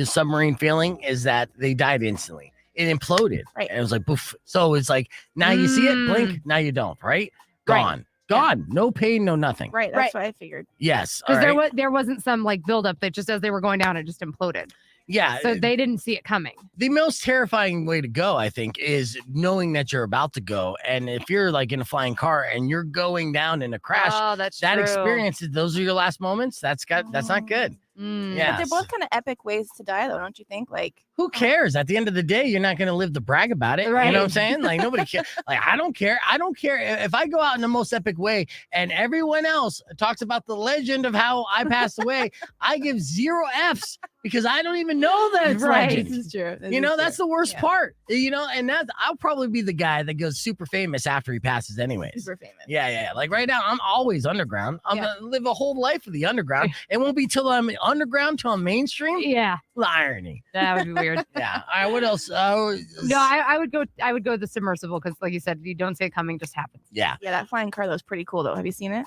submarine failing is that they died instantly. It imploded. Right. And it was like poof. So it's like now you see it, blink, now you don't. Right? Right. Gone. No pain, no nothing. Right. That's what I figured. Yes. All Because right. there wasn't some like buildup that just as they were going down, it just imploded. Yeah. So they didn't see it coming. The most terrifying way to go, I think, is knowing that you're about to go. And if you're like in a flying car and you're going down in a crash, Oh, that's that true. experience, those are your last moments. That's not good. Mm. Yeah. But they're both kind of epic ways to die, though, don't you think? Like, Who cares? At the end of the day, you're not going to live to brag about it. You know Right. what I'm saying? Like nobody cares. Like I don't care. I don't care if I go out in the most epic way and everyone else talks about the legend of how I passed away. I give 0 Fs because I don't even know that it's Right. legend. this is true. That's the worst Yeah. part. And I'll probably be the guy that goes super famous after he passes anyways. super famous. Yeah. Like right now, I'm always underground. I'm Yeah. gonna live a whole life of the underground. It won't be till I'm underground till I'm mainstream. Yeah, The irony. that would be weird. Yeah. All right. What else? No, I would go the submersible because, like you said, you don't see it coming, just happens. Yeah. Yeah, that flying car, that was pretty cool, though. Have you seen it?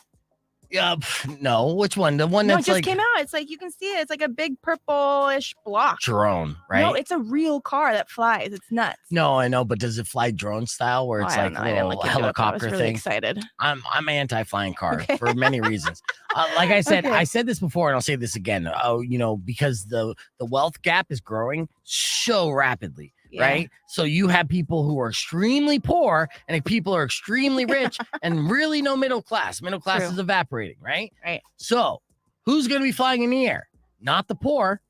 Yeah. No. Which one? The one No, it that's just like came out. It's like you can see it. It's like a big purplish block. drone, right? No, it's a real car that flies. It's nuts. No, I know, but does it fly drone style where Oh, it's I like don't know. a I didn't little look into it, but I was helicopter really thing? excited. I'm anti-flying car Okay. for many reasons. Like I said, Okay. I said this before, and I'll say this again. Because the wealth gap is growing so rapidly, Yeah. right? So you have people who are extremely poor, and people are extremely rich, and really no middle class. Middle class True. is evaporating, right? Right. So who's going to be flying in the air? Not the poor.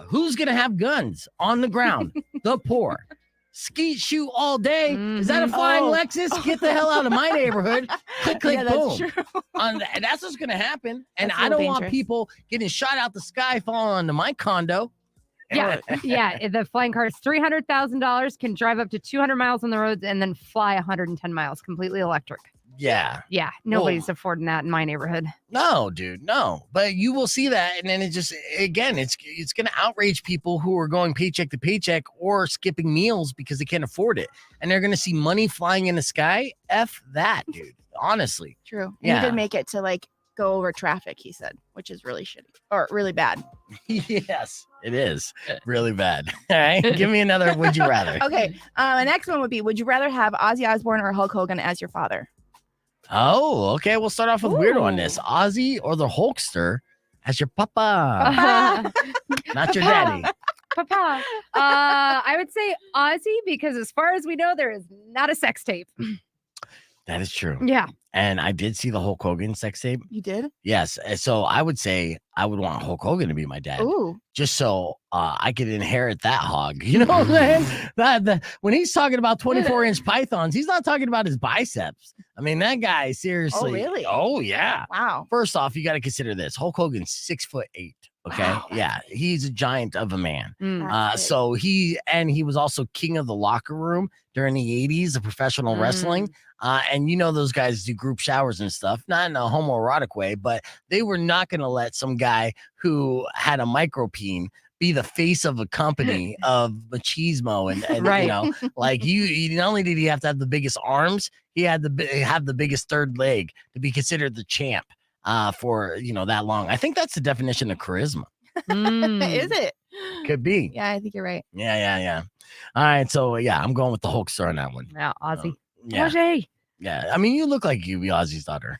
Who's going to have guns on the ground? The poor. Skeet shoot all day. Is that a Mhm. flying Oh. Lexus? Get the hell out of my neighborhood. Click, click, Yeah, boom. that's true. And that's what's going to happen. And That's a I don't little want dangerous. people getting shot out the sky falling onto my condo. Yeah, yeah. The flying car is $300,000, can drive up to 200 miles on the roads, and then fly 110 miles, completely electric. Yeah. Yeah, nobody's affording that in my neighborhood. No, dude, no. But you will see that. And then it just, again, it's going to outrage people who are going paycheck to paycheck or skipping meals because they can't afford it. And they're going to see money flying in the sky. F that, dude. Honestly. True. And Yeah. he did make it to like go over traffic, he said, which is really shitty or really bad. Yes, it is really bad. All right. Give me another would you rather. Okay. The next one would be, would you rather have Ozzy Osbourne or Hulk Hogan as your father? Oh, okay. We'll start off with Weirdo on this. Ooh. Ozzy or the Hulkster as your papa, not your daddy. Papa. I would say Ozzy because as far as we know, there is not a sex tape. That is true. Yeah. And I did see the Hulk Hogan sex tape. You did? Yes. So I would say I would want Hulk Hogan to be my dad. Ooh. Just so I could inherit that hog. You know what I'm saying? When he's talking about 24-inch pythons, he's not talking about his biceps. I mean, that guy, seriously. Oh, really? Oh, yeah. Wow. First off, you got to consider this. Hulk Hogan's 6'8". Okay. Wow. Yeah. He's a giant of a man. That's big. So he was also king of the locker room during the 80s of professional wrestling. And you know, those guys do group showers and stuff, not in a homoerotic way, but they were not going to let some guy who had a micropene be the face of a company of machismo. And Right. you know, like you not only did he have to have the biggest arms, he had have the biggest third leg to be considered the champ for, you know, that long. I think that's the definition of charisma. Is it? Could be. Yeah, I think you're right. Yeah. All right. So, yeah, I'm going with the Hulkster on that one. Yeah, Ozzy. Yeah. Ozzy. Yeah. I mean, you look like you'd be Ozzy's daughter.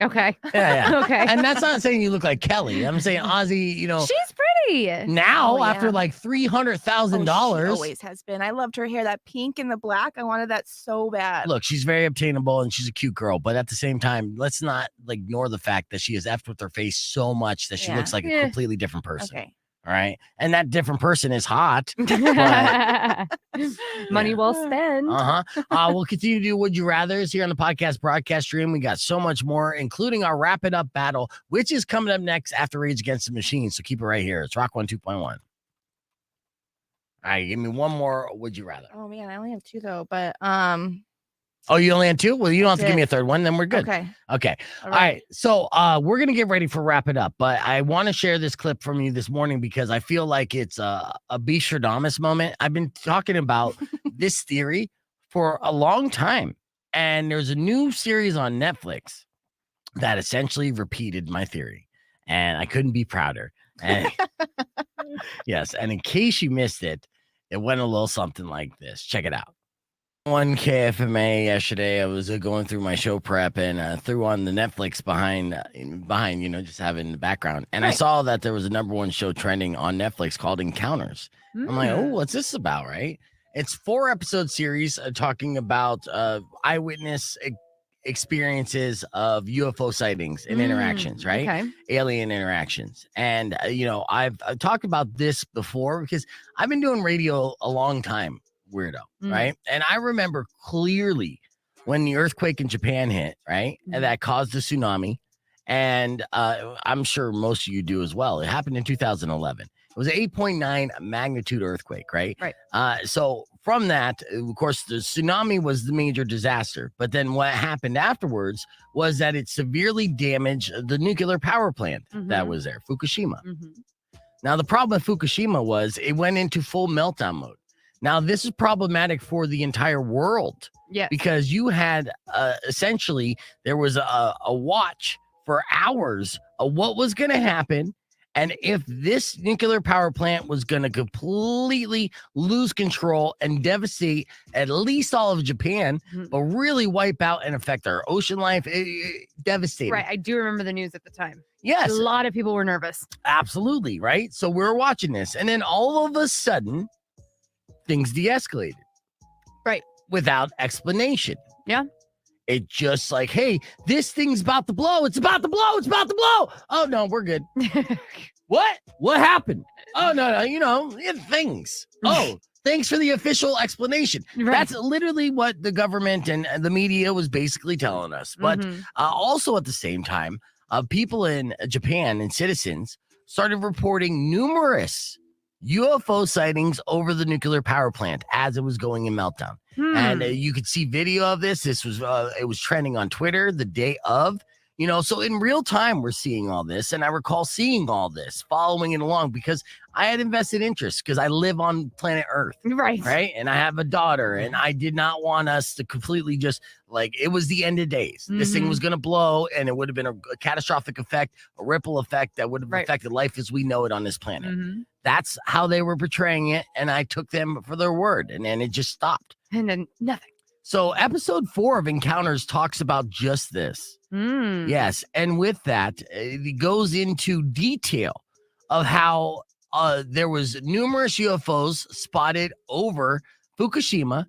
Okay. Yeah. Okay. And that's not saying you look like Kelly. I'm saying Ozzy, you know, She's pretty. now Oh, after yeah. like Oh, she $300,000. always has been. I loved her hair, that pink and the black. I wanted that so bad. Look, she's very obtainable and she's a cute girl. But at the same time, let's not like ignore the fact that she has effed with her face so much that she Yeah. looks like a Yeah. completely different person. Okay. All right. And that different person is hot. Money Yeah. well spent. We'll continue to do Would You Rathers here on the podcast broadcast stream. We got so much more, including our Wrap It Up battle, which is coming up next after Rage Against the Machine. So keep it right here. It's Rock 102.1. All right, give me one more Would You Rather. Oh man, I only have two though, but Oh, you only had two? Well, you don't have to That's give me it. a third one. Then we're good. okay. Okay. All All right. So we're going to get ready for Wrap It Up, but I want to share this clip from you this morning because I feel like it's a Bishordamus moment. I've been talking about this theory for a long time, and there's a new series on Netflix that essentially repeated my theory, and I couldn't be prouder. And yes, and in case you missed it, it went a little something like this. Check it out. On KFMA yesterday, I was going through my show prep and threw on the Netflix behind, you know, just having the background. And I Right. saw that there was a #1 show trending on Netflix called Encounters. I'm like, oh, what's this about, right? It's 4-episode series talking about eyewitness experiences of UFO sightings and interactions, right? Okay. Alien interactions. And, you know, I've talked about this before because I've been doing radio a long time. Weirdo, right? And I remember clearly when the earthquake in Japan hit, right? And that caused the tsunami. And I'm sure most of you do as well. It happened in 2011. It was an 8.9 magnitude earthquake, right? Right. So from that, of course, the tsunami was the major disaster. But then what happened afterwards was that it severely damaged the nuclear power plant that was there, Fukushima. Now, the problem with Fukushima was it went into full meltdown mode. Now, this is problematic for the entire world Yes. because you had essentially there was a watch for hours of what was going to happen. And if this nuclear power plant was going to completely lose control and devastate at least all of Japan, but really wipe out and affect our ocean life, devastating. Right. I do remember the news at the time. Yes, A lot of people were nervous. absolutely. Right. So we're watching this. And then all of a sudden, things de-escalated. Right. Without explanation. Yeah. It just like, hey, this thing's about to blow. It's about to blow. It's about to blow. Oh, no, we're good. What? What happened? Oh, no, you know, things. Oh, thanks for the official explanation. Right. That's literally what the government and the media was basically telling us. But also at the same time, people in Japan and citizens started reporting numerous UFO sightings over the nuclear power plant as it was going in meltdown. And you could see video of this. This was it was trending on Twitter the day of, you know, so in real time we're seeing all this. And I recall seeing all this, following it along because I had invested interest because I live on planet Earth. Right. Right. And I have a daughter and I did not want us to completely just like it was the end of days. This thing was going to blow and it would have been a catastrophic effect, a ripple effect that would have affected life as we know it on this planet. That's how they were portraying it. And I took them for their word and then it just stopped. And then nothing. So episode 4 of Encounters talks about just this. Yes. And with that, it goes into detail of how there was numerous UFOs spotted over Fukushima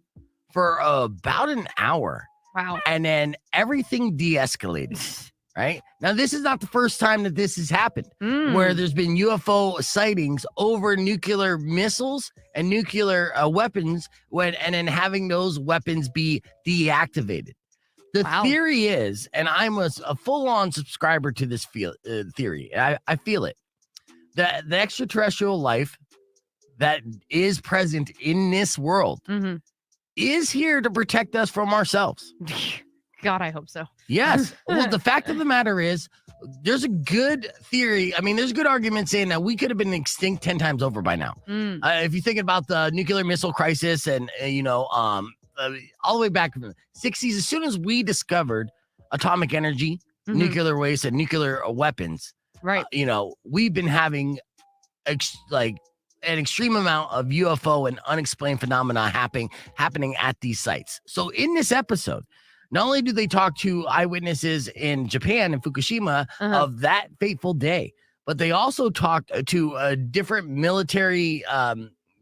for about an hour. Wow. And then everything de-escalated. Right now, this is not the first time that this has happened, where there's been UFO sightings over nuclear missiles and nuclear weapons, and then having those weapons be deactivated. The theory is, and I'm a full-on subscriber to this theory. I feel it. That the extraterrestrial life that is present in this world is here to protect us from ourselves. God, I hope so. Yes. Well, the fact of the matter is, there's a good theory. I mean, there's a good argument saying that we could have been extinct 10 times over by now. If you're thinking about the nuclear missile crisis and, all the way back in the 60s, as soon as we discovered atomic energy, nuclear waste, and nuclear weapons, right? We've been having an extreme amount of UFO and unexplained phenomena happening at these sites. So in this episode, not only do they talk to eyewitnesses in Japan and Fukushima of that fateful day, but they also talked to different military,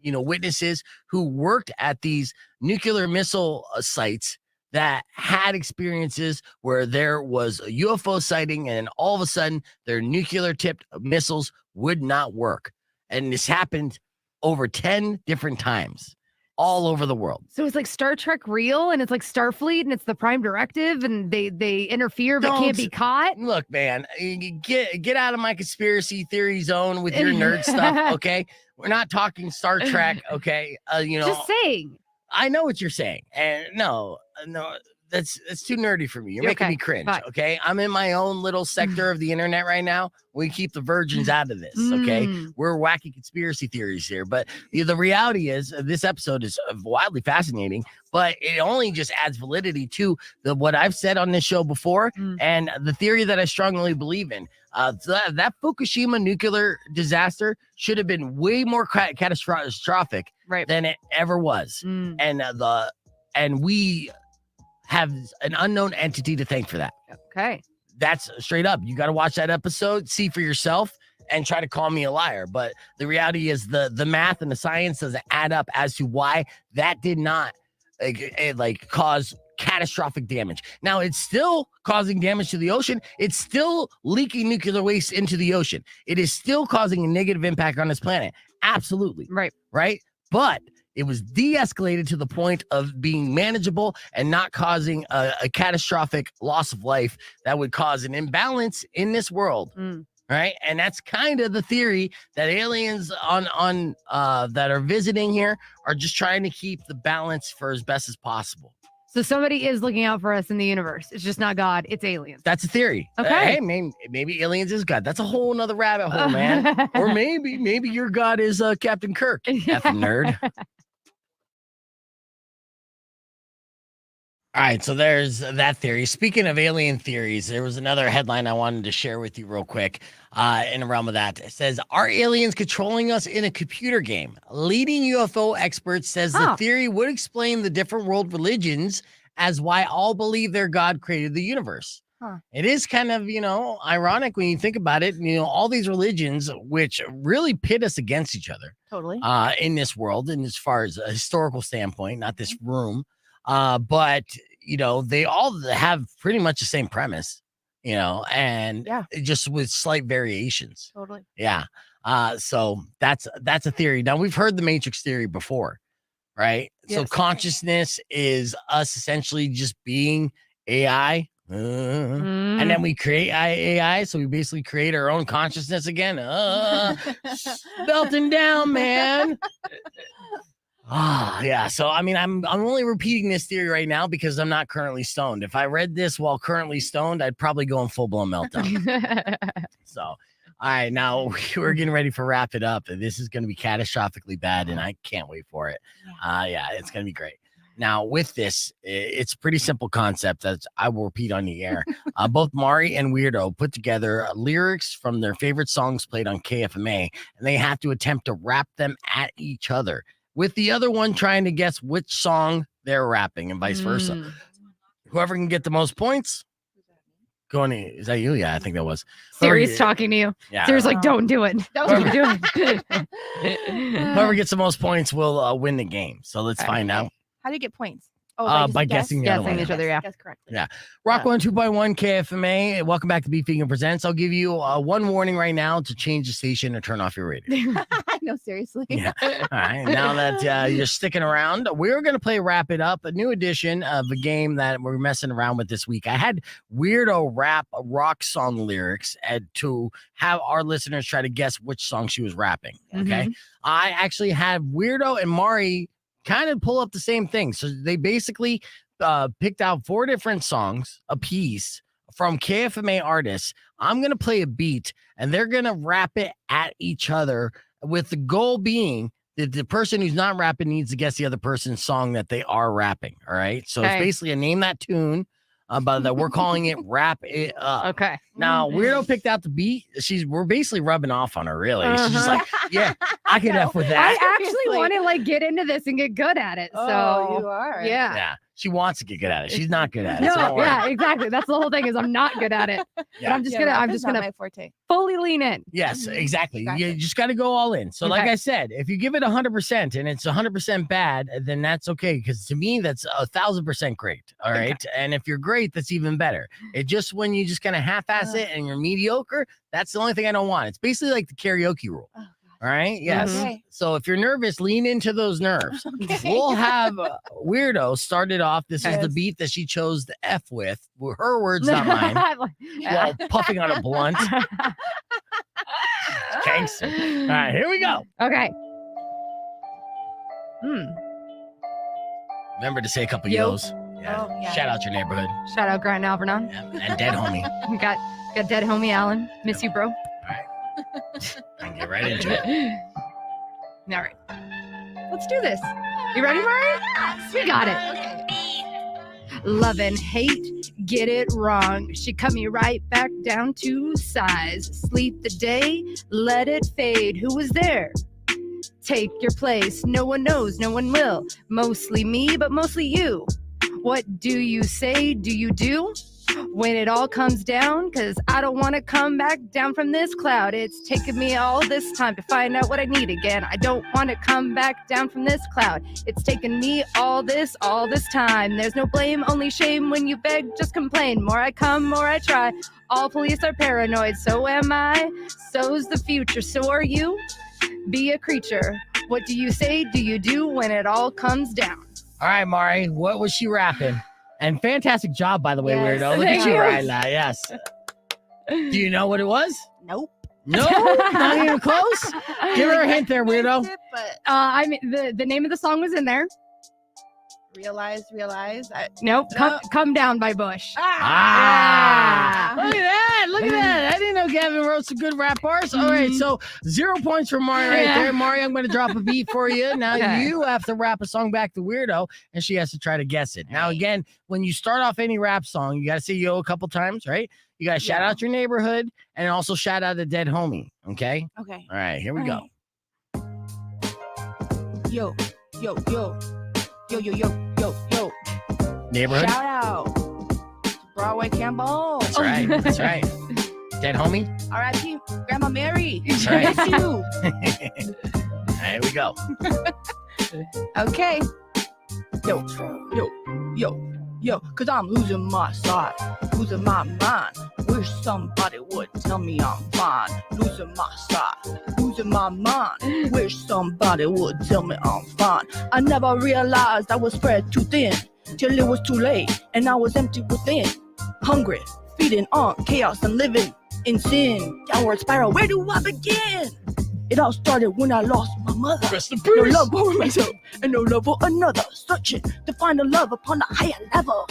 witnesses who worked at these nuclear missile sites that had experiences where there was a UFO sighting and all of a sudden their nuclear tipped missiles would not work. And this happened over 10 different times all over the world. So it's like Star Trek real, and it's like Starfleet, and it's the Prime Directive, and they interfere but can't be caught. Look, man, get out of my conspiracy theory zone with your nerd stuff, okay? We're not talking Star Trek, okay? Just saying. I know what you're saying, and no, that's too nerdy for me. You're making me cringe. Bye. Okay, I'm in my own little sector of the internet right now. We keep the virgins out of this. Okay, we're wacky conspiracy theories here, but the reality is this episode is wildly fascinating. But it only just adds validity to what I've said on this show before, and the theory that I strongly believe in. That Fukushima nuclear disaster should have been way more catastrophic than it ever was, and we have an unknown entity to thank for that. Okay. That's straight up. You got to watch that episode, see for yourself, and try to call me a liar. But the reality is the math and the science doesn't add up as to why that did not cause catastrophic damage. Now, it's still causing damage to the ocean. It's still leaking nuclear waste into the ocean. It is still causing a negative impact on this planet. Absolutely. Right. But it was de-escalated to the point of being manageable and not causing a catastrophic loss of life that would cause an imbalance in this world. Right. And that's kind of the theory that aliens on that are visiting here are just trying to keep the balance for as best as possible. So somebody is looking out for us in the universe. It's just not God. It's aliens. That's a theory. Okay. Hey, maybe aliens is God. That's a whole nother rabbit hole, man. Or maybe your God is Captain Kirk. Effing nerd. All right, so there's that theory. Speaking of alien theories, there was another headline I wanted to share with you real quick in the realm of that. It says, are aliens controlling us in a computer game? Leading UFO experts says the theory would explain the different world religions as why all believe their God created the universe. It is kind of, ironic when you think about it. All these religions, which really pit us against each other. Totally. In this world, and as far as a historical standpoint, not this room. But they all have pretty much the same premise, and just with slight variations. Totally. Yeah. So that's a theory. Now, we've heard the Matrix theory before, right? Yes. So consciousness is us essentially just being AI. And then we create AI, so we basically create our own consciousness again. Melting down, man. Yeah. So I mean, I'm only repeating this theory right now because I'm not currently stoned. If I read this while currently stoned, I'd probably go in full-blown meltdown. So, all right, now we're getting ready for wrap it up. This is going to be catastrophically bad, and I can't wait for it. Yeah, it's going to be great. Now, with this, it's a pretty simple concept that I will repeat on the air. Both Mari and Weirdo put together lyrics from their favorite songs played on KFMA, and they have to attempt to rap them at each other, with the other one trying to guess which song they're rapping and vice versa. Whoever can get the most points, is that you? Yeah, I think that was. Siri's talking to you. Yeah. Siri's like, don't do it. Don't do it. Whoever gets the most points will win the game. So let's find out. How do you get points? by guessing the other Guessing one. each other, yeah. Guess correctly. Yeah. Rock 102.1 KFMA. Welcome back to Beef Vegan Presents. I'll give you one warning right now to change the station and turn off your radio. No, seriously. Yeah. All right. Now that you're sticking around, we're going to play Wrap It Up, a new edition of a game that we're messing around with this week. I had Weirdo rap rock song lyrics to have our listeners try to guess which song she was rapping. Okay. I actually had Weirdo and Mari kind of pull up the same thing. So they basically picked out 4 different songs a piece from KFMA artists. I'm going to play a beat and they're going to rap it at each other, with the goal being that the person who's not rapping needs to guess the other person's song that they are rapping. All right. So it's basically a name that tune, but that we're calling it Wrap It Up. Okay. Now, Weirdo picked out the beat. We're basically rubbing off on her, really. She's just like, yeah, I could F with I that. actually want to like get into this and get good at it. So you are. yeah. Yeah, she wants to get good at it. She's not good at it. so No, don't worry. yeah, exactly. That's the whole thing is I'm not good at it. But Yeah. I'm just gonna my forte. fully lean in. Yes, exactly. You Exactly. just got to go all in. So, like Okay. I said, if you give it 100% and it's 100% bad, then that's okay. Because to me, that's 1,000% great. All right. And if you're great, that's even better. It just when you just kind of half-ass it and you're mediocre, that's the only thing I don't want. It's basically like the karaoke rule. Oh, All right. Yes. Okay. So if you're nervous, lean into those nerves. Okay. We'll have Weirdo started off. This is the Yes. beat that she chose to F with. Her words, not mine. While puffing on a blunt. Gangster. All right, here we go. Okay. Remember to say a couple Yo. yos. Yeah. Oh, yeah. Shout out your neighborhood. Shout out Grant Alvernon. Yeah. And dead homie. We got dead homie Alan. Miss you, bro. All right. I can get right into it. All right. Let's do this. You ready, Mari? We got it. Love and hate, get it wrong. She cut me right back down to size. Sleep the day, let it fade. Who was there? Take your place. No one knows, no one will. Mostly me, but mostly you. What do you say? Do you do? When it all comes down, cause I don't want to come back down from this cloud. It's taken me all this time to find out what I need again. I don't want to come back down from this cloud. It's taken me all this time. There's no blame, only shame. When you beg, just complain. More I come, more I try. All police are paranoid, so am I. So's the future, so are you. Be a creature. What do you say? Do you do when it all comes down? All right, Mari, what was she rapping? And fantastic job, by the way, Yes. Weirdo. Look Thank at you you. right now. Yes. Do you know what it was? Nope. No, not even close. Give her a hint there, Weirdo. But I mean, the name of the song was in there. realize. Nope. No. Come Down by Bush. Ah, look at that. Look at that. I didn't know Gavin wrote some good rap bars. All right, so 0 points for Mari right Yeah. there. Mari, I'm going to drop a beat for you. Now Okay. you have to rap a song back to Weirdo, and she has to try to guess it. Now, again, when you start off any rap song, you got to say yo a couple times, right? You got to shout out your neighborhood and also shout out a dead homie, okay? Okay. All right, here we go. Yo. Neighborhood. Shout out to Broadway Campbell. That's right. That's right. Dead homie. R.I.P. Grandma Mary. That's right. Miss you. All right, here we go. Okay. Yo, cause I'm losing my side, losing my mind. Wish somebody would tell me I'm fine. Losing my side, losing my mind. Wish somebody would tell me I'm fine. I never realized I was spread too thin, till it was too late, and I was empty within. Hungry, feeding on chaos and living in sin. Downward spiral, where do I begin? It all started when I lost my mother. Rest in No peace. love for myself and no love for another. Searching to find a love upon a higher level.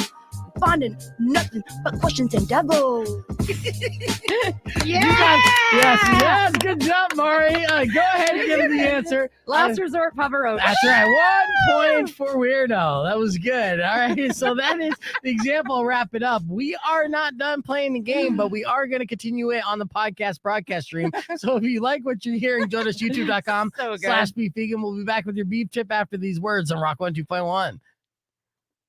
Finding nothing but questions and devils. You got, yes, good job, Mari. Go ahead and give me the answer. Last resort, Papa Roach. That's right. 1 point for Weirdo. That was good. All right. So that is the example. I'll wrap it up. We are not done playing the game, but we are going to continue it on the podcast broadcast stream. So if you like what you're hearing, join us youtube.com/beef vegan. We'll be back with your beef tip after these words on Rock 102.1.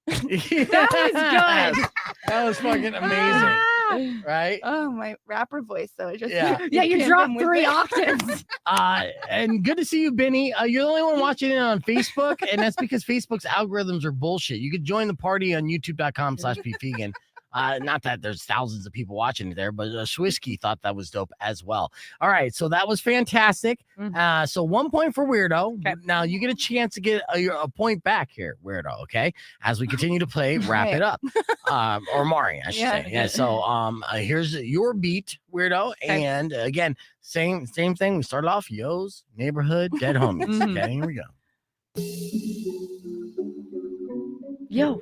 That was good. That was fucking amazing. right? Oh, my rapper voice, though. It just Yeah. Yeah, you came dropped from 3 within. octaves. And good to see you, Benny. You're the only one watching it on Facebook, and that's because Facebook's algorithms are bullshit. You could join the party on youtube.com/beefvegan. Not that there's thousands of people watching it there, but Swisky thought that was dope as well. All right, so that was fantastic. So 1 point for Weirdo. Okay. Now you get a chance to get a point back here, Weirdo, okay? As we continue to play, wrap it up. Or Mari, I should say. Yeah, so here's your beat, Weirdo. Okay. And again, same thing. We started off Yo's Neighborhood Dead Homies. Okay, here we go. Yo.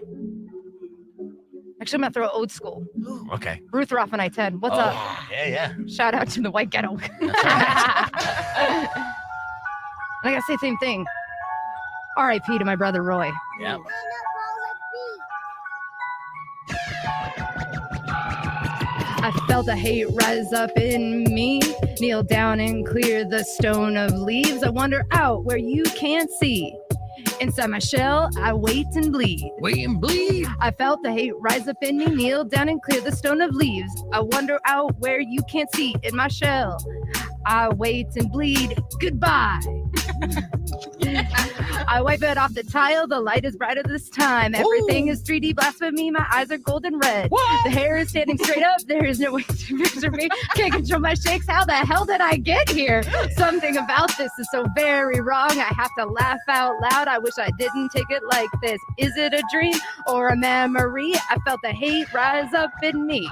Actually, I'm going to throw old school. Okay. Ruth Ruff and I-10. What's up? Yeah. Shout out to the white ghetto. That's right. And I got to say the same thing. R.I.P. to my brother Roy. Yeah. I felt the hate rise up in me. Kneel down and clear the stone of leaves. I wander out where you can't see. Inside my shell, I wait and bleed. Wait and bleed. I felt the hate rise up in me. Kneel down and clear the stone of leaves. I wander out where you can't see. In my shell, I wait and bleed. Goodbye. I wipe it off the tile. The light is brighter this time. Everything is 3D blasphemy. My eyes are golden red. The hair is standing straight up. There is no way to picture me. Can't control my shakes. How the hell did I get here? Something about this is so very wrong. I have to laugh out loud. I wish I didn't take it like this. Is it a dream or a memory? I felt the hate rise up in me.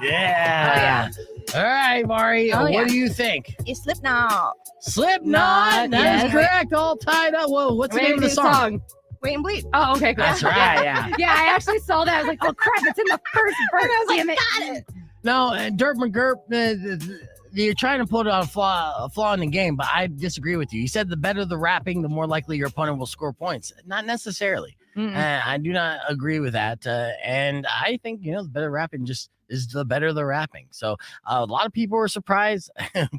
Yeah. All right, Mari. Oh, yeah. What do you think? It's Slipknot. Slipknot. That Yes. is correct. All tied up. Whoa, what's the name of the song? Wait and bleed. Oh, okay, cool. That's right. Yeah. Yeah, I actually saw that. I was like, oh crap, it's in the first verse. Damn it. Got it. No, and Dirt McGurp, you're trying to put a flaw in the game, but I disagree with you. You said the better the rapping, the more likely your opponent will score points. Not necessarily. I do not agree with that. And I think, the better rapping just is the better the rapping. So a lot of people were surprised,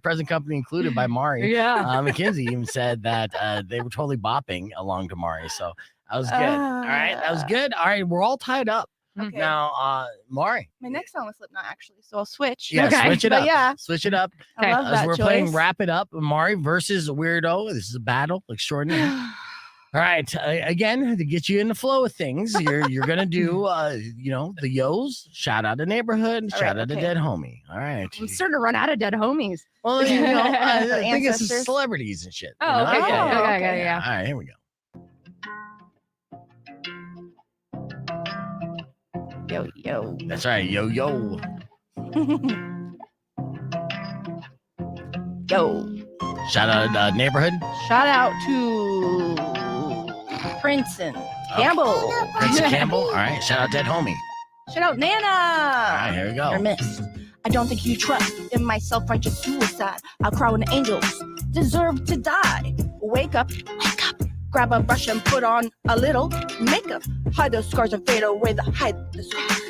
present company included, by Mari. Yeah. McKinsey even said that they were totally bopping along to Mari. So that was good. All right. That was good. All right. We're all tied up. Okay. Now, Mari. My next song was Slipknot, actually, so I'll switch. Yeah, Okay. switch it But up. yeah. Switch it up. Okay. I love As that we're choice. playing Wrap It Up, Mari versus Weirdo. This is a battle extraordinary. All right. Again, to get you in the flow of things, you're gonna do the Yo's, shout out to neighborhood, All shout right, out to okay. dead homie. All right. I'm starting to run out of dead homies. Well, I The think it's ancestors. celebrities and shit. Oh, okay, good. okay, Yeah. All right, here we go. Yo. That's right. Yo. Yo. Shout out neighborhood. Shout out to Princeton Campbell. Prince Campbell. All right. Shout out dead homie. Shout out Nana. All right, here we go. You're missed. I don't think you trust in my self-righteous suicide. I'll cry when angels deserve to die. Wake up. Grab a brush and put on a little makeup. Hide the scars and fade away hide the scars.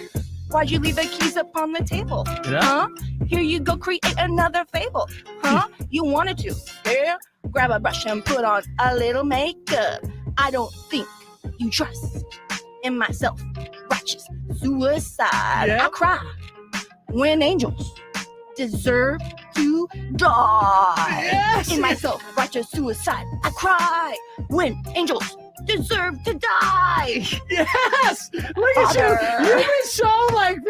Why'd you leave the keys up on the table? Yeah. Huh? Here you go, create another fable. Huh? You wanted to. Yeah? Grab a brush and put on a little makeup. I don't think you trust in my self-righteous suicide. Yeah. I cry when angels deserve to die. Yes. In my self-righteous suicide, I cry when angels deserve to die. Yes. Look at Father. you. You've been so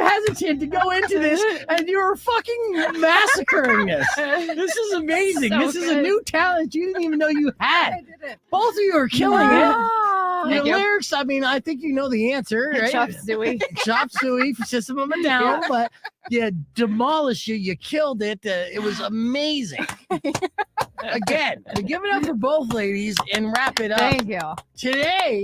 hesitant to go into this, and you were fucking massacring this. This is amazing. So This is a good. new talent you didn't even know you had. I didn't. Both of you are killing it. Your Thank you. lyrics, I mean, I think you know the answer, right? Chop suey. Chop suey for System of a Down, but you demolished you. You killed it. It was amazing. Again, give it up for both ladies and wrap it up. Thank you. Today,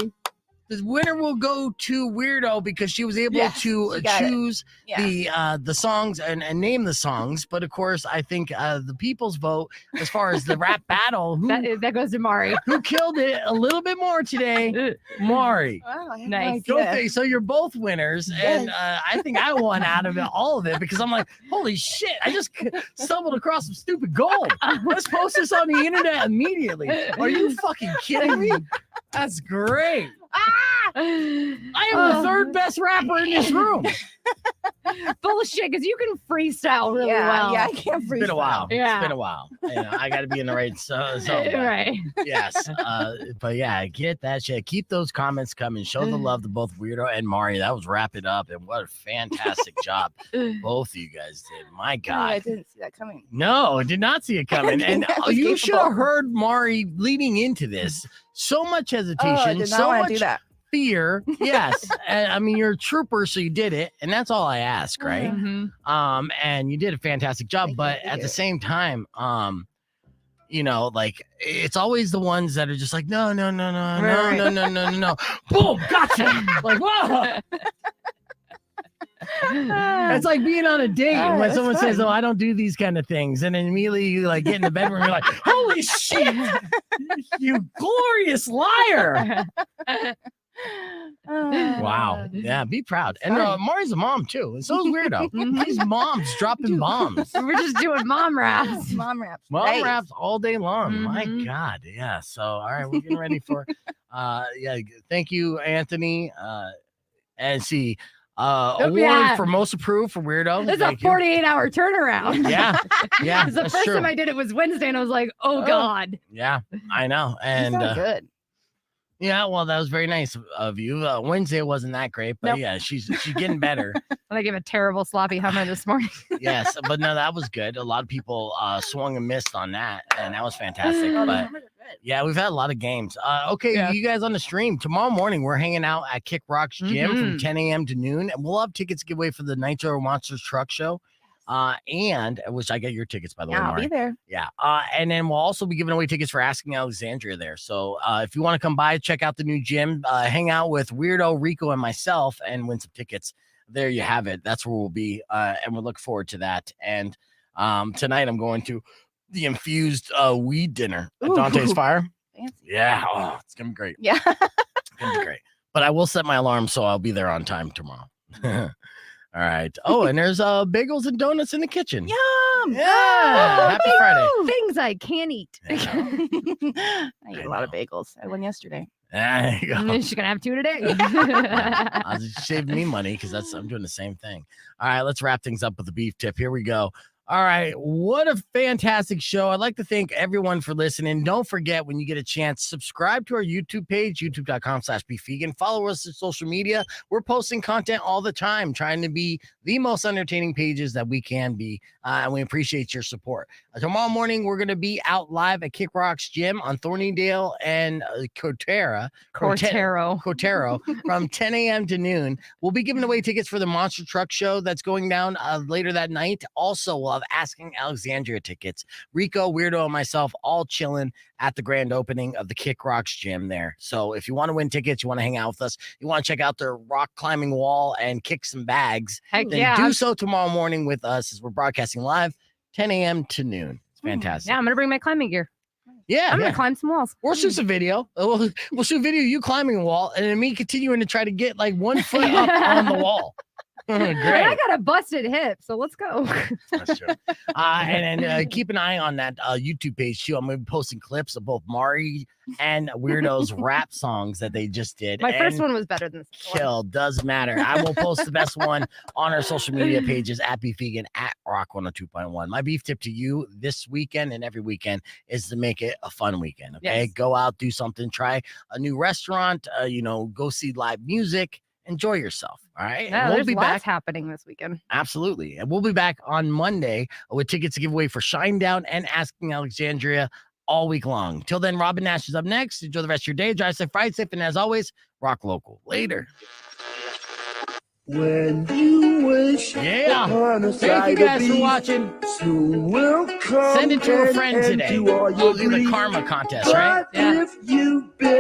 the winner will go to Weirdo because she was able Yes, to you got it. choose Yeah. the songs and name the songs. But of course, I think the people's vote as far as the rap battle, That goes to Mari. who killed it a little bit more today, Mari. Wow, I had Nice. no Go idea. so you're both winners, and I think I won out of it, all of it, because I'm like, holy shit! I just stumbled across some stupid gold. Let's post this on the internet immediately. Are you fucking kidding me? That's great. I am the third best rapper in this room. Bullshit, because you can freestyle really yeah, well. yeah, I can't freestyle. It's been a while. Yeah. It's been a while. I got to be in the right zone. Right. Yes. But yeah, get that shit. Keep those comments coming. Show the love to both Weirdo and Mari. That was Wrap It Up. And what a fantastic job both of you guys did. My I God. didn't see that coming. No, I did not see it coming. And That was you should have capable. heard Mari leading into this. So much hesitation. Oh, I did not so want much to do that. fear. Yes. And, I mean, you're a trooper, so you did it. And that's all I ask, right? Mhm. And you did a fantastic job. Thank you, But thank at the you. same time, you know, like it's always the ones that are just like, no. Right. Boom, gotcha. Like, whoa. It's like being on a date Yeah, when that's someone says, fun. "Oh, I don't do these kind of things," and then immediately you like get in the bedroom, you're like, "Holy shit, you glorious liar!" Wow, yeah, be proud. And Mari's a mom too, and so is Weirdo. Mhm. These moms dropping bombs, We're just doing mom raps. Mom raps. mom Right. raps all day long. My Mhm. God, yeah. So all right, we're getting ready for, yeah. Thank you, Anthony. And see. Award yeah. for most approved for Weirdo. It's a Thank you. 48-hour turnaround. Yeah, yeah. The that's first true. time I did it was Wednesday, and I was like, oh, God. Yeah, I know. You And sound good. yeah, well, that was very nice of you. Wednesday wasn't that great, but Nope. yeah, she's getting better. And I gave a terrible sloppy hummer this morning. Yes, but no, that was good. A lot of people swung and missed on that, and that was fantastic. But yeah, we've had a lot of games. Okay, Yeah. you guys on the stream tomorrow morning. We're hanging out at Kick Rock's gym from Mhm. 10 a.m. to noon, and we'll have tickets to give away for the Nitro Monsters Truck Show. And which I get your tickets by the way, Yeah, I'll Mari. be there. Yeah. And then we'll also be giving away tickets for Asking Alexandria there. So if you want to come by, check out the new gym, hang out with Weirdo, Rico, and myself and win some tickets. There you have it. That's where we'll be. And we look forward to that. And tonight I'm going to the infused weed dinner at Ooh. Dante's Fire. Fancy. Yeah. Oh, it's going to be great. Yeah. It's going to be great. But I will set my alarm so I'll be there on time tomorrow. All right. Oh, and there's bagels and donuts in the kitchen. Yum. Yeah. Happy Friday. Things I can't eat. I ate I a lot of know. bagels. I won yesterday. There you go. She's going to have 2 today. I was saving me money because I'm doing the same thing. All right, let's wrap things up with the beef tip. Here we go. All right, what a fantastic show. I'd like to thank everyone for listening. Don't forget, when you get a chance, subscribe to our YouTube page, youtube.com/beefvegan. Follow us on social media. We're posting content all the time, trying to be the most entertaining pages that we can be. And we appreciate your support. Tomorrow morning, we're going to be out live at Kick Rock's gym on Thornydale and Cotero from 10 a.m. to noon. We'll be giving away tickets for the Monster Truck Show that's going down later that night. Also, we'll have Asking Alexandria tickets. Rico, Weirdo, and myself all chilling at the grand opening of the Kick Rock's gym there. So if you want to win tickets, you want to hang out with us, you want to check out the rock climbing wall and kick some bags, Heck then yeah. do so tomorrow morning with us as we're broadcasting live 10 a.m. to noon. It's fantastic. Yeah, I'm going to bring my climbing gear. Yeah. I'm yeah. going to climb some walls. We'll shoot a video. We'll shoot a video of you climbing a wall and then me continuing to try to get like 1 foot up on the wall. And I Great. got a busted hip, so let's go. That's true. And then keep an eye on that YouTube page too. I'm going to be posting clips of both Mari and Weirdo's rap songs that they just did. My first And one was better than this one. Kill does matter. I will post the best one on our social media pages at Beef Vegan at Rock 102.1. My beef tip to you this weekend and every weekend is to make it a fun weekend. Okay, Yes. Go out, do something, try a new restaurant. Go see live music. Enjoy yourself. All right. Yeah, And we'll there's be lots back. happening this weekend. Absolutely. And we'll be back on Monday with tickets to give away for Shinedown and Asking Alexandria all week long. Till then, Robin Nash is up next. Enjoy the rest of your day. Drive safe, ride safe, and as always, rock local. Later. When you wish Yeah. upon a Thank side you guys of for beef, watching. soon will come Send it to a and friend end today. to all your We'll do the grief. karma contest, right? But if you've been